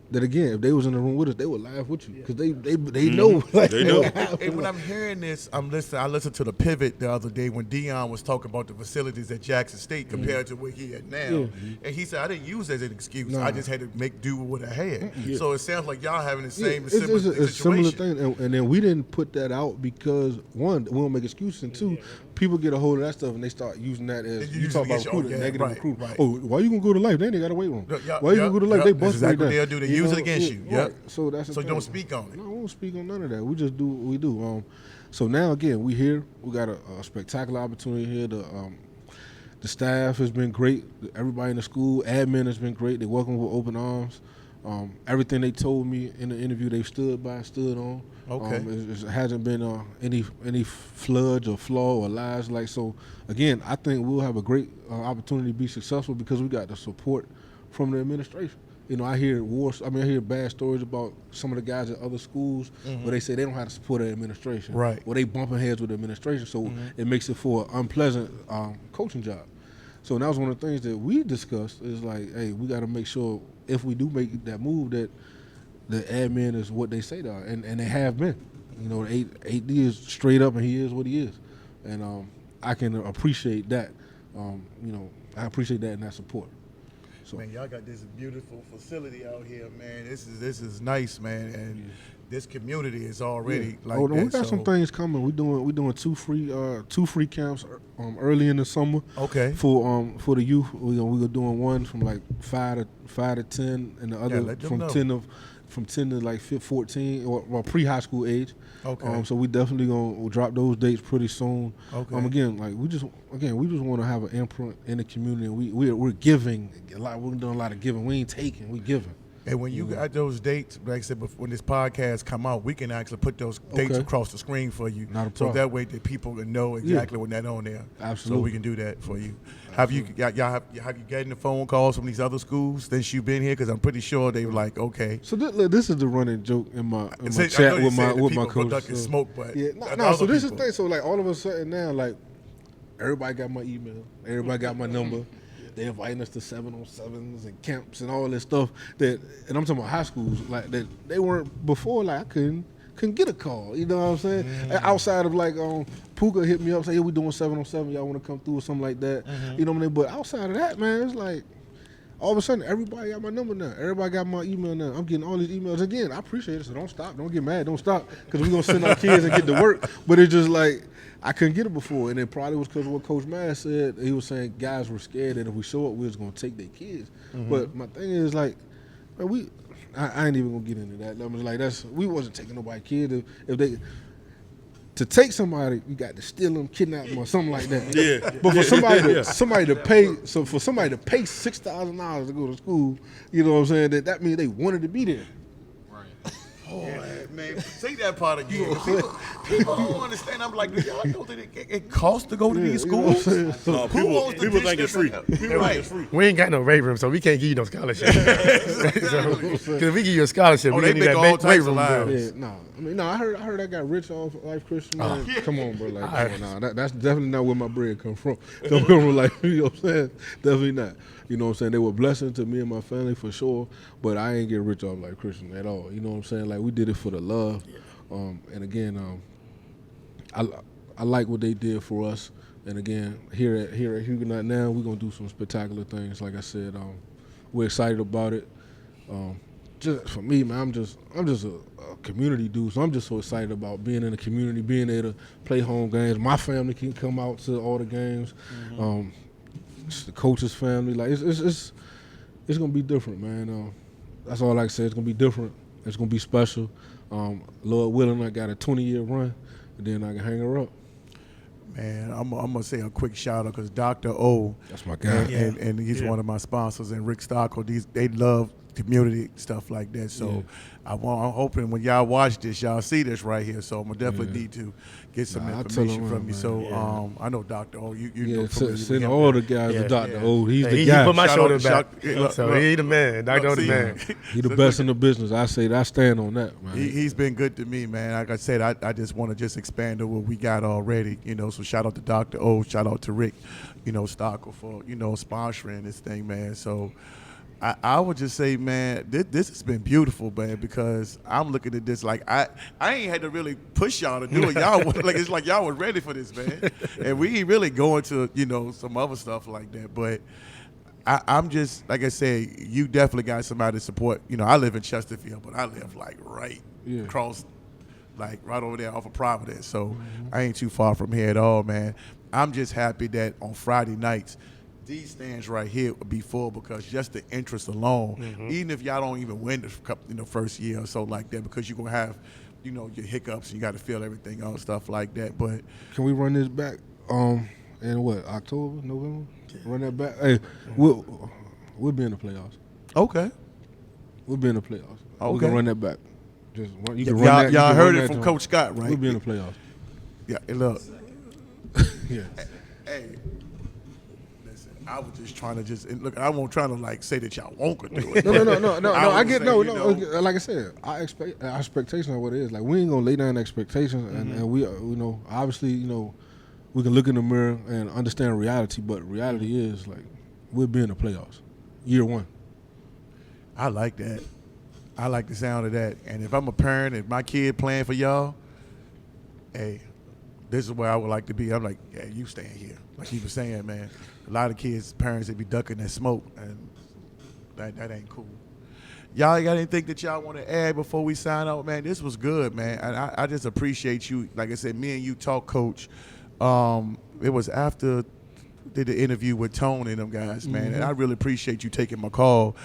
That again, if they was in the room with us, they would laugh with you because they know. Like, They know. And when I'm hearing this, I listened to the pivot the other day when Deion was talking about the facilities at Jackson State compared to where he at now. And he said, I didn't use it as an excuse. I just had to make do with what I had. So it sounds like y'all having the same it's a situation. similar thing, and then we didn't put that out because one, we don't make excuses, and two, people get a hold of that stuff and they start using that as you talk about recruiting, negative recruiting. Right. Oh, why you gonna go to life? They ain't got a weight room. Yeah, Why you gonna go to life? They That's bust exactly what right they'll down. do. They use it against you. Right. Yep. So that's the So thing. don't speak on it. No, I won't speak on none of that. We just do what we do. So now again, we here. We got a spectacular opportunity here. The staff has been great. Everybody in the school, admin has been great. They welcome with open arms. Everything they told me in the interview, they've stood on. Okay. It hasn't been any floods or flaw or lies. So again, I think we'll have a great opportunity to be successful because we got the support from the administration. I hear bad stories about some of the guys at other schools where they say they don't have to support the administration. Right. Or they bumping heads with the administration, so it makes it for an unpleasant coaching job. So that was one of the things that we discussed is like, hey, we got to make sure if we do make that move that the admin is what they say they are, and they have been. You know, 8 years straight up, and he is what he is, and I can appreciate that. You know, I appreciate that and that support. So. Man, y'all got this beautiful facility out here, man. This is nice, man, and this community is already like that. We got some things coming. We doing two free camps early in the summer. Okay. For the youth, we're doing one from like 5 to 10, and the other from 10 to like 14 or pre-high school age. Okay. So we definitely we'll drop those dates pretty soon. Okay. Again, like we just want to have an imprint in the community. We're giving a lot. We're doing a lot of giving. We ain't taking. We giving. And when you got those dates, like I said, when this podcast come out, we can actually put those dates across the screen for you. Not a problem. So that way that people can know exactly when that's on there. Absolutely. So we can do that for you. Have you gotten the phone calls from these other schools since you've been here? Because I'm pretty sure they were like, okay. So this is the running joke in my chat with my coach. Smoke, but so this is the thing. So like all of a sudden now, like everybody got my email, everybody got my number. They inviting us to 7-on-7s and camps and all this stuff and I'm talking about high schools like that they weren't before. Like I couldn't get a call. You know what I'm saying? Outside of like Puka hit me up, say, "Hey, we doing 7-on-7. Y'all want to come through or something like that?" You know what I mean? But outside of that, man, it's like all of a sudden everybody got my number now. Everybody got my email now. I'm getting all these emails again. I appreciate it. So don't stop. Don't get mad. Don't stop because we're gonna send our kids and get to work. But it's just like. I couldn't get it before, and it probably was because of what Coach Mass said. He was saying guys were scared that if we show up, we was going to take their kids. But my thing is, like, man, I ain't even going to get into that. I mean, like, we wasn't taking nobody's kid. To take somebody, you got to steal them, kidnap them, or something like that. Yeah. But for somebody to pay $6,000 to go to school, you know what I'm saying? That means they wanted to be there. Oh, man, say that part again. People don't understand. I'm like, do y'all know that it costs to go to these schools? People think it's free. We ain't got no weight room, so we can't give you no scholarship. Because if we give you a scholarship, we they need make that all weight types of room. lives. I heard I got rich off Life Christian. Man. Come on, bro. Like, that's definitely not where my bread come from. Come from, like, you know what I'm saying? Definitely not. You know what I'm saying? They were a blessing to me and my family for sure, but I ain't get rich off Life Christian at all. You know what I'm saying? Like, we did it for the love. And again, I like what they did for us. And again, here at Huguenot now, we're gonna do some spectacular things. Like I said, we're excited about it. Just for me, man, I'm just a community dude, so I'm just so excited about being in the community, being able to play home games. My family can come out to all the games. It's the coach's family, like it's gonna be different, man. That's all I can say. It's gonna be different. It's gonna be special. Lord willing, I got a 20-year run, and then I can hang her up. Man, I'm gonna say a quick shout out because Dr. O, that's my guy, and he's one of my sponsors, and Rick Stockel. They love community stuff like that. So I'm hoping when y'all watch this, y'all see this right here. So I'm gonna definitely need to get some information from you. So I know Dr. O, you know send all the guys to Dr. O. He's the guy. He put my shoulder back. So he the man. Dr. O the man. He the best in the business. I stand on that, man. He's been good to me, man. Like I said, I just want to just expand on what we got already. You know, so shout out to Dr. O, shout out to Rick, Stockel for sponsoring this thing, man. So. I would just say, man, this has been beautiful, man, because I'm looking at this like I ain't had to really push y'all to do it. Y'all like it's like y'all was ready for this, man, and we ain't really going to some other stuff like that. But I'm just like I said, you definitely got somebody to support. I live in Chesterfield, but I live like right across, like right over there off of Providence, so I ain't too far from here at all, man. I'm just happy that on Friday nights. These stands right here would be full because just the interest alone, even if y'all don't even win the first year or so like that, because you're going to have, your hiccups and you got to feel everything else, stuff like that. But can we run this back in what, October, November? Run that back? Hey, we'll be in the playoffs. Okay. We'll be in the playoffs. Okay. We can run that back. Just you can run that. Y'all heard it from Coach Scott, right? We'll be in the playoffs. Yeah, look. Yeah. Hey. I was just trying to look. I won't try to like say that y'all won't do it. No. I get Like I said, our expectations are what it is. Like we ain't gonna lay down expectations, and we, obviously, we can look in the mirror and understand reality. But reality is like we'll be in the playoffs, year one. I like that. I like the sound of that. And if I'm a parent and my kid playing for y'all, hey, this is where I would like to be. I'm like, yeah, you staying here. Like you were saying, man, a lot of kids, parents, they be ducking that smoke, and that ain't cool. Y'all got anything that y'all want to add before we sign out, man? This was good, man. And I just appreciate you. Like I said, me and you talk, Coach. It was after did the interview with Tone and them guys, man. And I really appreciate you taking my call.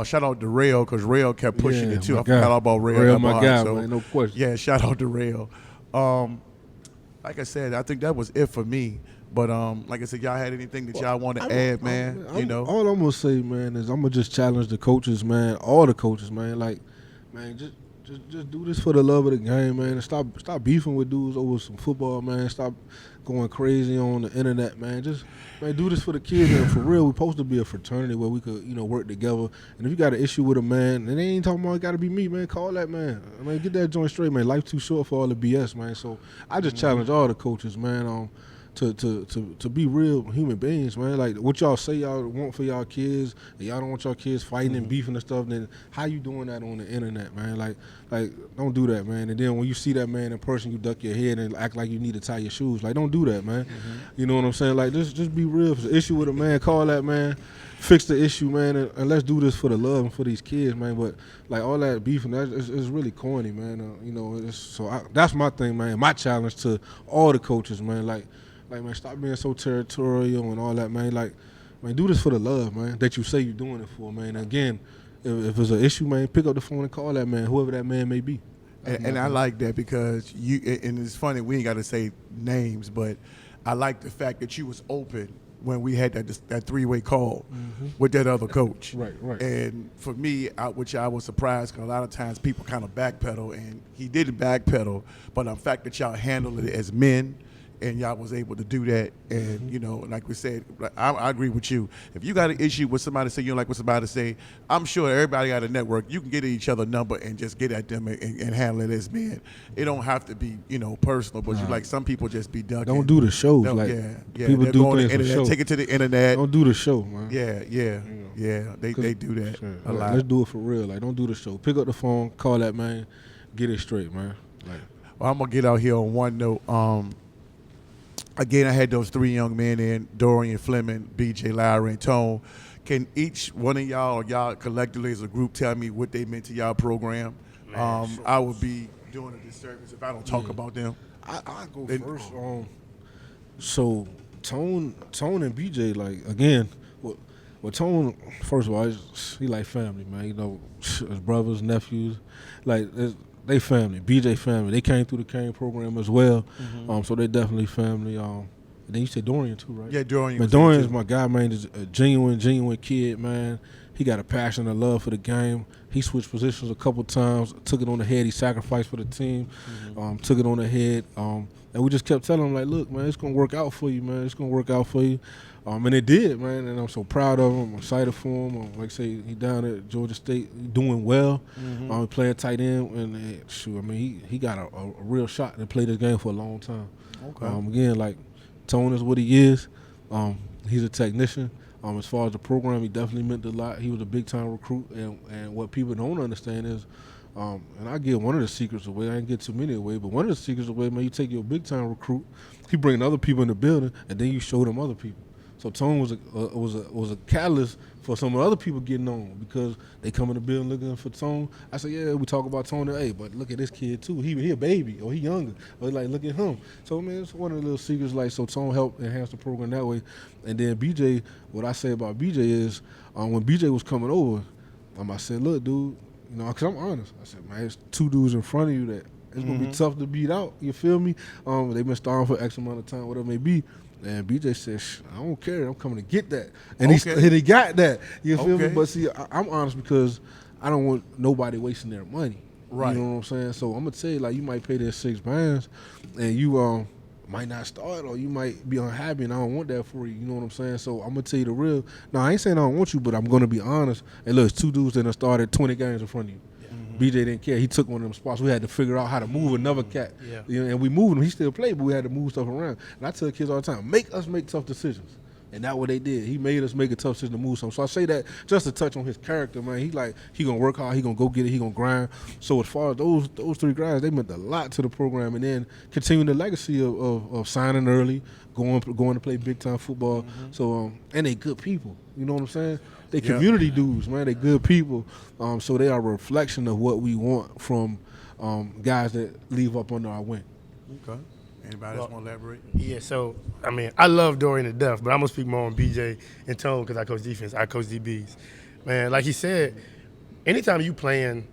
Shout out to Rail, because Rail kept pushing it too. I forgot all about Rail. Rail, my guy, man, no question. Yeah, shout out to Rail. Like I said, I think that was it for me. But like I said, y'all had anything that y'all want to add, man? All I'm gonna say, man, is I'm gonna just challenge the coaches, man, all the coaches, man. Like, man, just do this for the love of the game, man, and stop beefing with dudes over some football, man. Stop going crazy on the internet, man. Just do this for the kids, and for real, we're supposed to be a fraternity where we could, work together. And if you got an issue with a man, and they ain't talking about it got to be me, man, call that man. I mean, get that joint straight, man. Life's too short for all the BS, man. So I just challenge all the coaches, man. To be real human beings, man. Like what y'all say y'all want for y'all kids, and y'all don't want y'all kids fighting and beefing and stuff, then how you doing that on the internet, man? Like don't do that, man. And then when you see that man in person, you duck your head and act like you need to tie your shoes. Like don't do that, man. You know what I'm saying? Like just be real. If it's an issue with a man, call that man, fix the issue, man, and let's do this for the love and for these kids, man. But like all that beefing, that is really corny, man. That's my thing, man. My challenge to all the coaches, man. Like, man, stop being so territorial and all that, man. Like, man, do this for the love, man, that you say you're doing it for, man. And again, if there's an issue, man, pick up the phone and call that man, whoever that man may be. And I like that because and it's funny, we ain't got to say names, but I like the fact that you was open when we had that three-way call with that other coach. Right. And for me, which I was surprised, because a lot of times people kind of backpedal, and he didn't backpedal, but the fact that y'all handled it as men, and y'all was able to do that, and like we said, I agree with you. If you got an issue with somebody, say you don't like what somebody say, I'm sure everybody got a network. You can get each other number and just get at them and handle it as men. It don't have to be personal, but you like some people just be ducking. Don't do the shows. People do things for show. Take it to the internet. Don't do the show, man. Yeah. They do that a lot. Let's do it for real. Like don't do the show. Pick up the phone, call that man, get it straight, man. Well, I'm gonna get out here on one note. Again, I had those three young men in, Dorian, Fleming, BJ, Lowry, and Tone. Can each one of y'all or y'all collectively as a group tell me what they meant to y'all program? Sure. I would be doing a disservice if I don't talk about them. I go first. So Tone and BJ, like, again, well, Tone, first of all, he like family, man. His brothers, nephews, like, they family, BJ family. They came through the Kane program as well, so they definitely family. And then you said Dorian too, right? Yeah, Dorian. But Dorian's my guy, man. He's a genuine kid, man. He got a passion and love for the game. He switched positions a couple times, took it on the head. He sacrificed for the team, took it on the head. And we just kept telling him, like, look, man, it's going to work out for you, man. It's going to work out for you. And it did, man, and I'm so proud of him. I'm excited for him. Like I say, he down at Georgia State doing well. Playing tight end, and he got a real shot to play this game for a long time. Okay. Again, like, Tone is what he is. He's a technician. As far as the program, he definitely meant a lot. He was a big-time recruit, and what people don't understand is, and I give one of the secrets away. I didn't get too many away, but one of the secrets away, man, you take your big-time recruit, he bring other people in the building, and then you show them other people. So Tone was a catalyst for some of the other people getting on because they come in the building looking for Tone. I said, yeah, we talk about Tone. Hey, but look at this kid too. He a baby or he younger. Or like look at him. So man, it's one of the little secrets. Like so, Tone helped enhance the program that way. And then BJ, what I say about BJ is when BJ was coming over, I said, look, dude, because I'm honest. I said, man, it's two dudes in front of you that it's gonna be tough to beat out. You feel me? They've been starting for X amount of time, whatever it may be. And BJ said, I don't care. I'm coming to get that. And he got that. You feel me? But see, I'm honest because I don't want nobody wasting their money. Right. You know what I'm saying? So I'm going to tell you, like, you might pay their £6 and you might not start or you might be unhappy and I don't want that for you. You know what I'm saying? So I'm going to tell you the real. Now, I ain't saying I don't want you, but I'm going to be honest. Hey, look, it's two dudes that have started 20 games in front of you. BJ didn't care. He took one of them spots. We had to figure out how to move another cat. And we moved him. He still played, but we had to move stuff around. And I tell kids all the time, make us make tough decisions. And that's what they did. He made us make a tough decision to move something. So I say that just to touch on his character, man. He gonna work hard. He gonna go get it. He gonna grind. So as far as those 3 guys, they meant a lot to the program. And then continuing the legacy of signing early, going to play big time football. Mm-hmm. So and they good people. You know what I'm saying? They community dudes, man. They good people. So they are a reflection of what we want from guys that leave up under our wing. Okay. Anybody else want to elaborate? Yeah, so, I mean, I love Dorian to death, but I'm going to speak more on BJ and Tone because I coach defense. I coach DBs. Man, like he said, anytime you playing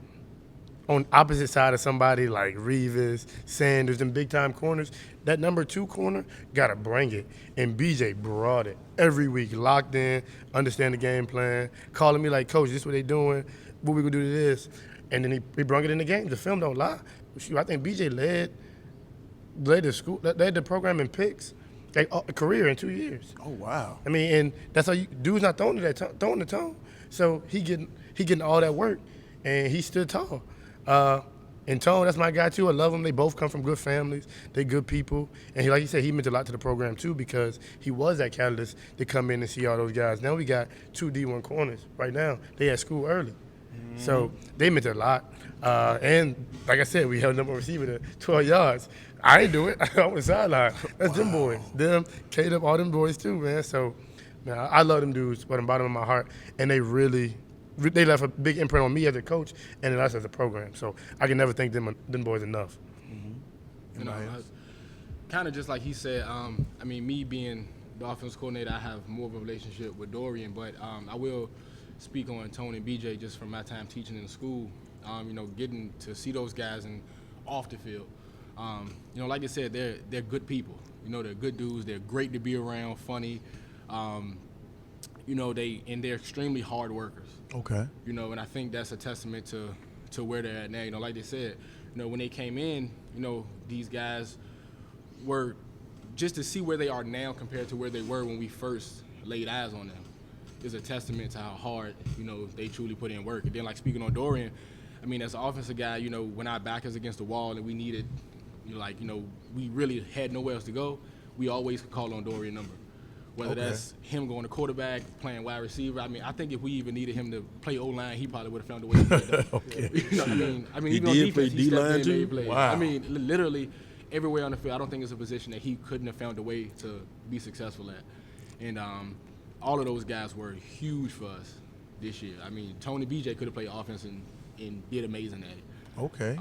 on opposite side of somebody like Reeves, Sanders, and big-time corners, that number 2 corner got to bring it. And BJ brought it every week, locked in, understand the game plan, calling me like, Coach, this is what they doing, what we going to do to this. And then he brought it in the game. The film don't lie. Shoot, I think BJ led the program in picks, like a career in 2 years. Oh wow! I mean, and that's how dude's not throwing the tone. So he getting all that work, and he stood tall. And Tone, that's my guy too. I love him. They both come from good families. They good people, and like you said, he meant a lot to the program too because he was that catalyst to come in and see all those guys. Now we got 2 D1 corners right now. They at school early. So they meant a lot. And like I said, we held number receiver to 12 yards. I ain't do it. I was sideline. That's them boys. Them, Caleb, all them boys too, man. So, man, I love them dudes from the bottom of my heart. And they left a big imprint on me as a coach and us as a program. So I can never thank them boys enough. Mm-hmm. You know, kind of just like he said, I mean, me being the offensive coordinator, I have more of a relationship with Dorian, but I will speak on Tony and BJ just from my time teaching in school, you know, getting to see those guys and off the field. You know, like I said, they're good people. You know, they're good dudes. They're great to be around, funny. You know, they're extremely hard workers. Okay. You know, and I think that's a testament to where they're at now. You know, like they said, you know, when they came in, you know, these guys were just to see where they are now compared to where they were when we first laid eyes on them is a testament to how hard, you know, they truly put in work. And then, like, speaking on Dorian, I mean, as an offensive guy, you know, when our back is against the wall and we needed, you know, we really had nowhere else to go, we always could call on Dorian number. Whether that's him going to quarterback, playing wide receiver. I mean, I think if we even needed him to play O-line, he probably would have found a way to do that. Okay. You know what I mean, He even on did defense, play he stepped D-line in, too? made plays. Wow. I mean, literally everywhere on the field, I don't think it's a position that he couldn't have found a way to be successful at. And all of those guys were huge for us this year. I mean, Tony BJ could have played offense and did amazing at it. Okay.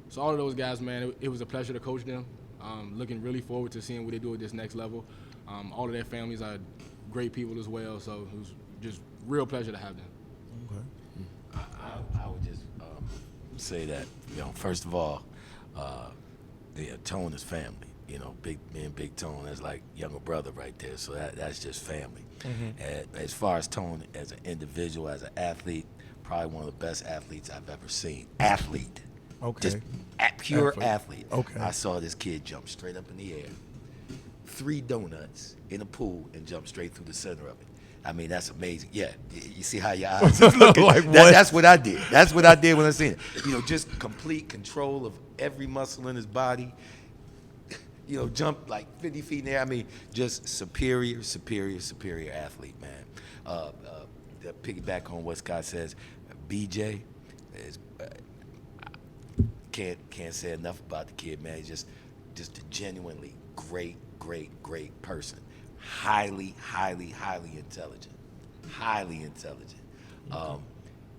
So all of those guys, man, it was a pleasure to coach them. Looking really forward to seeing what they do at this next level. All of their families are great people as well, so it was just real pleasure to have them. Okay. I would just say that, you know, first of all, Tone is family. You know, Big Tone, that's like younger brother right there. So that's just family. Mm-hmm. And as far as Tone as an individual, as an athlete, probably one of the best athletes I've ever seen. Athlete. Okay. Just pure athlete. Okay. I saw this kid jump straight up in the air, 3 donuts in a pool, and jump straight through the center of it. I mean, that's amazing. Yeah, you see how your eyes is looking. Like That's what I did. That's what I did when I seen it. You know, just complete control of every muscle in his body. You know, jump like 50 feet in the air. I mean, just superior athlete, man. To piggyback on what Scott says, BJ is can't say enough about the kid, man. He's just a genuinely great person. Highly intelligent.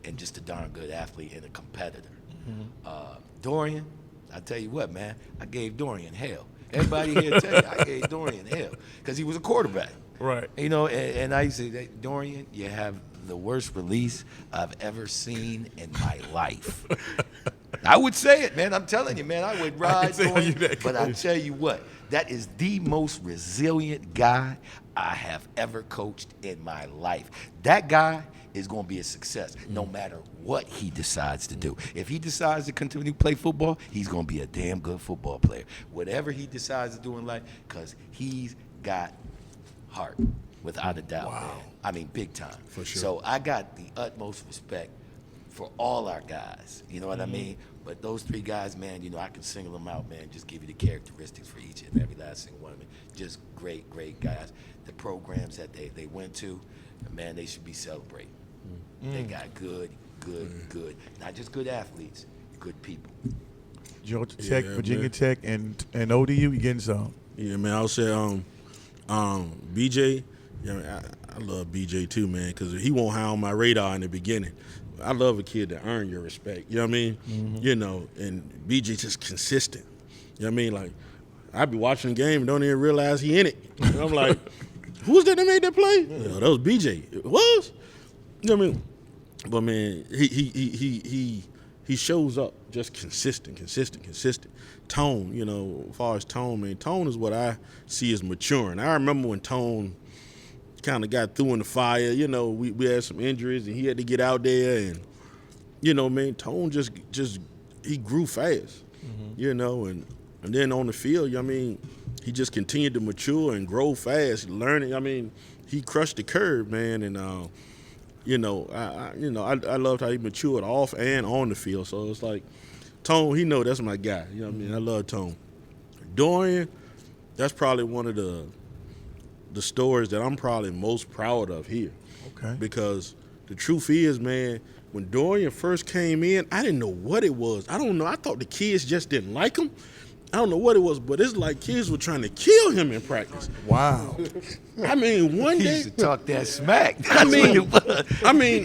And just a darn good athlete and a competitor. Mm-hmm. Dorian, I tell you what, man, I gave Dorian hell. Everybody here tell you I gave Dorian hell because he was a quarterback. Right. You know, and I used to say, Dorian, you have the worst release I've ever seen in my life. I would say it, man. I'm telling you, man. I would ride Dorian, but I tell you what, that is the most resilient guy I have ever coached in my life. That guy is going to be a success no matter what he decides to do. If he decides to continue to play football, he's going to be a damn good football player. Whatever he decides to do in life, because he's got heart, without a doubt, man. I mean, big time. For sure. So I got the utmost respect for all our guys. You know what I mean? But those 3 guys, man, you know, I can single them out, man, just give you the characteristics for each and every last single one of them. Just great, great guys. The programs that they went to, man, they should be celebrated. They got good. Not just good athletes, good people. Georgia Tech, Virginia Tech, and ODU, you getting some? Yeah, man. I would say BJ. Yeah, I love BJ too, man, because he won't high on my radar in the beginning. I love a kid that earn your respect. You know what I mean? You know, and BJ just consistent. You know what I mean? Like, I be watching the game and don't even realize he in it. And I'm like, who's that made that play? Yeah, that was BJ. It was. You know what I mean? But man, he shows up just consistent. Tone, you know, as far as tone, man, tone is what I see as maturing. I remember when Tone kind of got through in the fire. You know, we had some injuries and he had to get out there, and you know, man, Tone just he grew fast. You know, and then on the field, I mean, he just continued to mature and grow fast, learning. I mean, he crushed the curve, man, and you know, I loved how he matured off and on the field. So it's like, Tone, he know that's my guy. You know what I mean? I love Tone. Dorian, that's probably one of the stories that I'm probably most proud of here. Okay. Because the truth is, man, when Dorian first came in, I didn't know what it was. I don't know. I thought the kids just didn't like him. I don't know what it was, but it's like kids were trying to kill him in practice. Wow. I mean, one He day. used to talk that smack. I mean,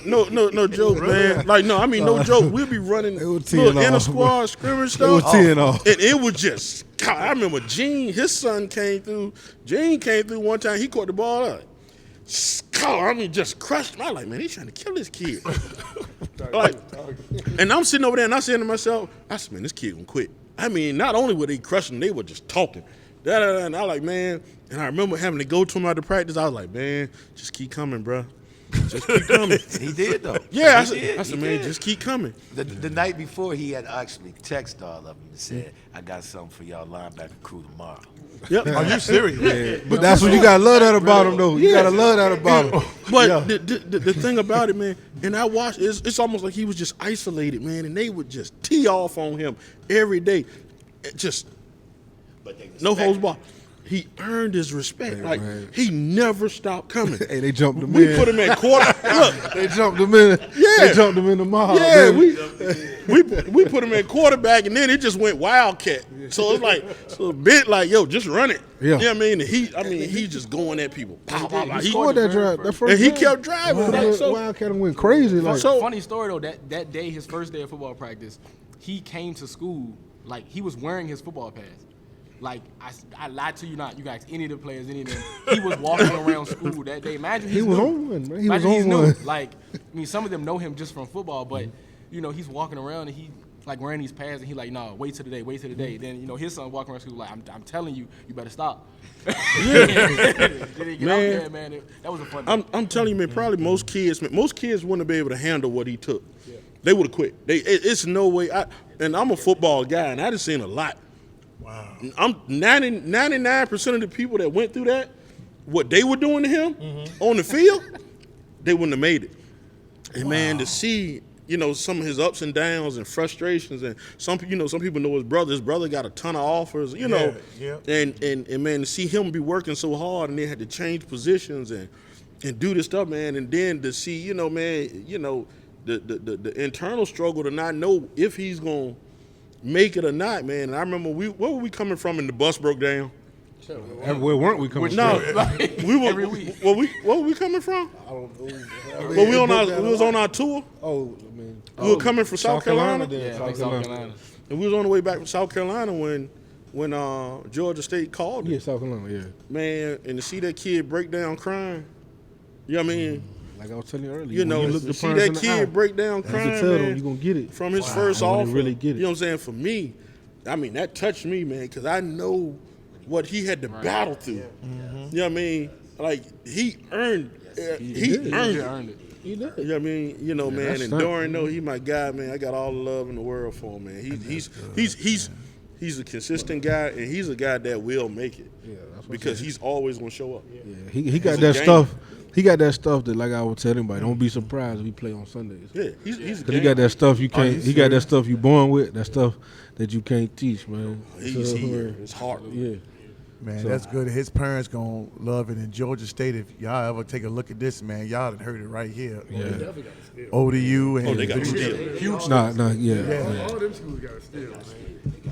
no joke, man. Like, no, I mean, no joke. We'll be running little inter squad scrimmage stuff. It was 10 off. And it was just, God, I remember Gene, his son came through. Gene came through one time. He caught the ball up. God, I mean, just crushed him. I was like, man, he's trying to kill this kid. Like, and I'm sitting over there and I'm saying to myself, I said, man, this kid gonna quit. I mean, not only were they crushing, they were just talking. And I like, man, and I remember having to go to him after practice. I was like, man, just keep coming, bro. Just keep coming. He did, though. Yeah, He I said, man, just keep coming. The night before, he had actually texted all of them and said, I got something for y'all linebacker crew tomorrow. Yep. Are you serious? Yeah. But that's what you gotta love that about him, though. You gotta love that about him. But the thing about it, man, and I watched, it's almost like he was just isolated, man, and they would just tee off on him every day. Just no holds barred. He earned his respect. Like, he never stopped coming. Hey, they jumped him in. We put him at quarter. Look, They jumped him in. Yeah. They jumped him in the mob. yeah, baby. we put him at quarterback, and then it just went wildcat. So it's like, so a bit like, yo, just run it. Yeah. You know what I mean? And he's just going at people. Pow, pow, pow. He scored that drive. That first And he drive. kept driving. Like, so, Wildcat went crazy. Like, So- Funny story though, that day, his first day of football practice, he came to school like he was wearing his football pads. Like, I lied to you not. You guys, any of the players, any of them, he was walking around school that day. Imagine he was on one, man. He was Imagine he's on new. one. Like, I mean, some of them know him just from football, but you know, he's walking around and he like wearing these pads, and he like, nah, wait till the day. Then you know, his son walking around school like, I'm telling you, you better stop. Then he get out there, man. That was a fun. I'm telling you, man, probably most kids wouldn't have been able to handle what he took. They would have quit. It's no way. And I'm a football guy, and I just seen a lot. Wow. I'm 99% of the people that went through that, what they were doing to him on the field, they wouldn't have made it. And man, to see, you know, some of his ups and downs and frustrations, and some people know his brother. His brother got a ton of offers, you know. Yeah. And man, to see him be working so hard, and they had to change positions and do this stuff, man, and then to see, you know, man, you know, the internal struggle to not know if he's gonna make it or not, man. And I remember where were we coming from and the bus broke down? Where weren't we coming No, from? we were. Every week. Where were we coming from? I don't know. Well, we was on our tour. Oh, I mean, We were coming from South Carolina, then. Yeah, South Carolina. and we was on the way back from South Carolina when Georgia State called Yeah, us. South Carolina, yeah. Man, and to see that kid break down crying, you know what I mean? Like I was telling you earlier. You when know, look to the see parents that in the kid eye, break down you can crying, tell them man, you're going to get it. from his first When they offer. really get it. You know what I'm saying? For me, I mean, that touched me, man, because I know what he had to battle through. You know what I mean? Like, he earned He earned it. earned it. He did. You know what I mean? You know, man, that's and something. Dorian, he my guy, man. I got all the love in the world for him, man. He's a consistent guy, and he's a guy that will make it. Yeah, that's what because he's always gonna show up. Yeah, he got a that gamer. stuff. he got that stuff that, like I would tell anybody, don't be surprised if he play on Sundays. Yeah, he's Cause he got that stuff you can't. He got that stuff you born with. That stuff that you can't teach, man. He's here. It's hard. Yeah. Man, So- that's good. His parents gonna love it. In Georgia State, if y'all ever take a look at this, man, y'all done heard it right here. Yeah. ODU and They got steal. Nah, yeah. All them schools got to steal, man.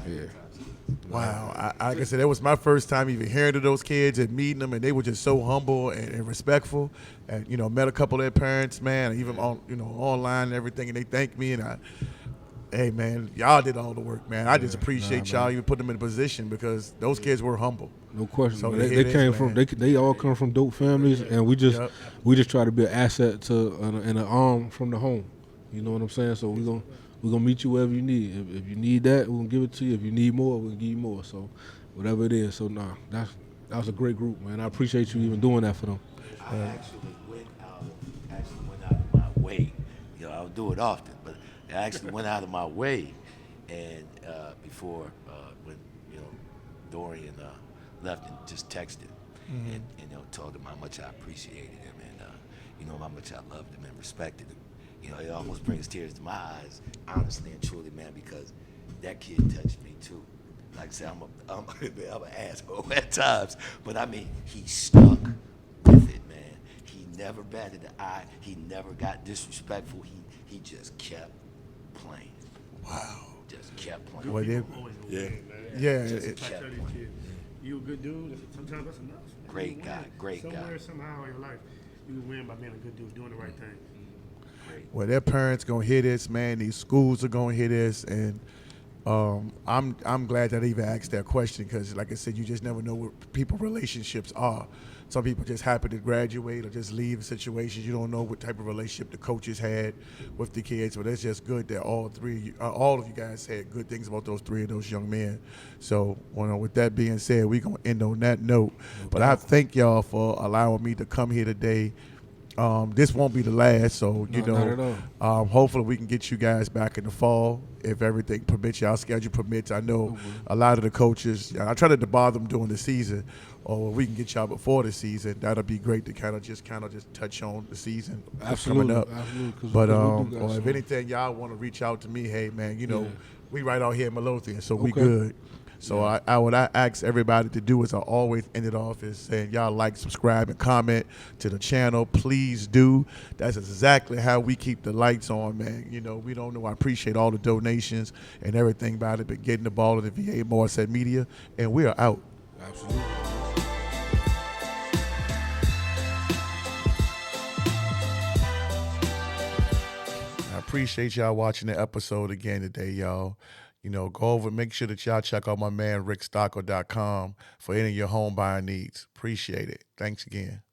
Yeah. Wow, like I said, that was my first time even hearing of those kids and meeting them, and they were just so humble and respectful. And met a couple of their parents, man, even on online and everything, and they thanked me. And hey, man, y'all did all the work, man. I just appreciate y'all even putting them in a position because those kids were humble. No question. So they it is, came man. from they all come from dope families, and we just try to be an asset to and an arm from the home. You know what I'm saying? So we're gonna meet you wherever you need. If you need that, we're gonna give it to you. If you need more, we'll give you more. So whatever it is. So that was a great group, man. I appreciate you even doing that for them. I actually went out of my way. I don't do it often, but I actually went out of my way, and before when Dorian left and just texted and told him how much I appreciated him and how much I loved him and respected him. It almost brings tears to my eyes, honestly and truly, man, because that kid touched me too. Like I said, I'm an asshole at times, but I mean, he stuck with it, man. He never batted an eye. He never got disrespectful. He just kept playing. Wow. Just kept playing. Well, Yeah. yeah. Just kept playing. You a good dude. Sometimes that's enough. Great guy, great guy. Somewhere, somehow in your life, you win by being a good dude, doing the right thing. Well, their parents gonna hear this, man. These schools are gonna hear this, and I'm glad that I even asked that question because, like I said, you just never know what people's relationships are. Some people just happen to graduate or just leave situations. You don't know what type of relationship the coaches had with the kids, but it's just good that all of you guys had good things about those three of those young men. So, with that being said, we're gonna end on that note. But I thank y'all for allowing me to come here today. This won't be the last, so not at all. hopefully we can get you guys back in the fall if everything permits, y'all schedule permits. I know a lot of the coaches, I try to bother them during the season, or we can get y'all before the season. That'll be great to kind of just touch on the season Absolutely, coming up. absolutely. But we or if anything y'all want to reach out to me, hey man, we right out here in Midlothian, so we good. So what I ask everybody to do is I always end it off is saying y'all like, subscribe, and comment to the channel. Please do. That's exactly how we keep the lights on, man. We don't know. I appreciate all the donations and everything about it, but getting the ball in the VA Morrisette Media, and we are out. Absolutely. I appreciate y'all watching the episode again today, y'all. Go over, make sure that y'all check out my man, Stockel.com for any of your home buying needs. Appreciate it. Thanks again.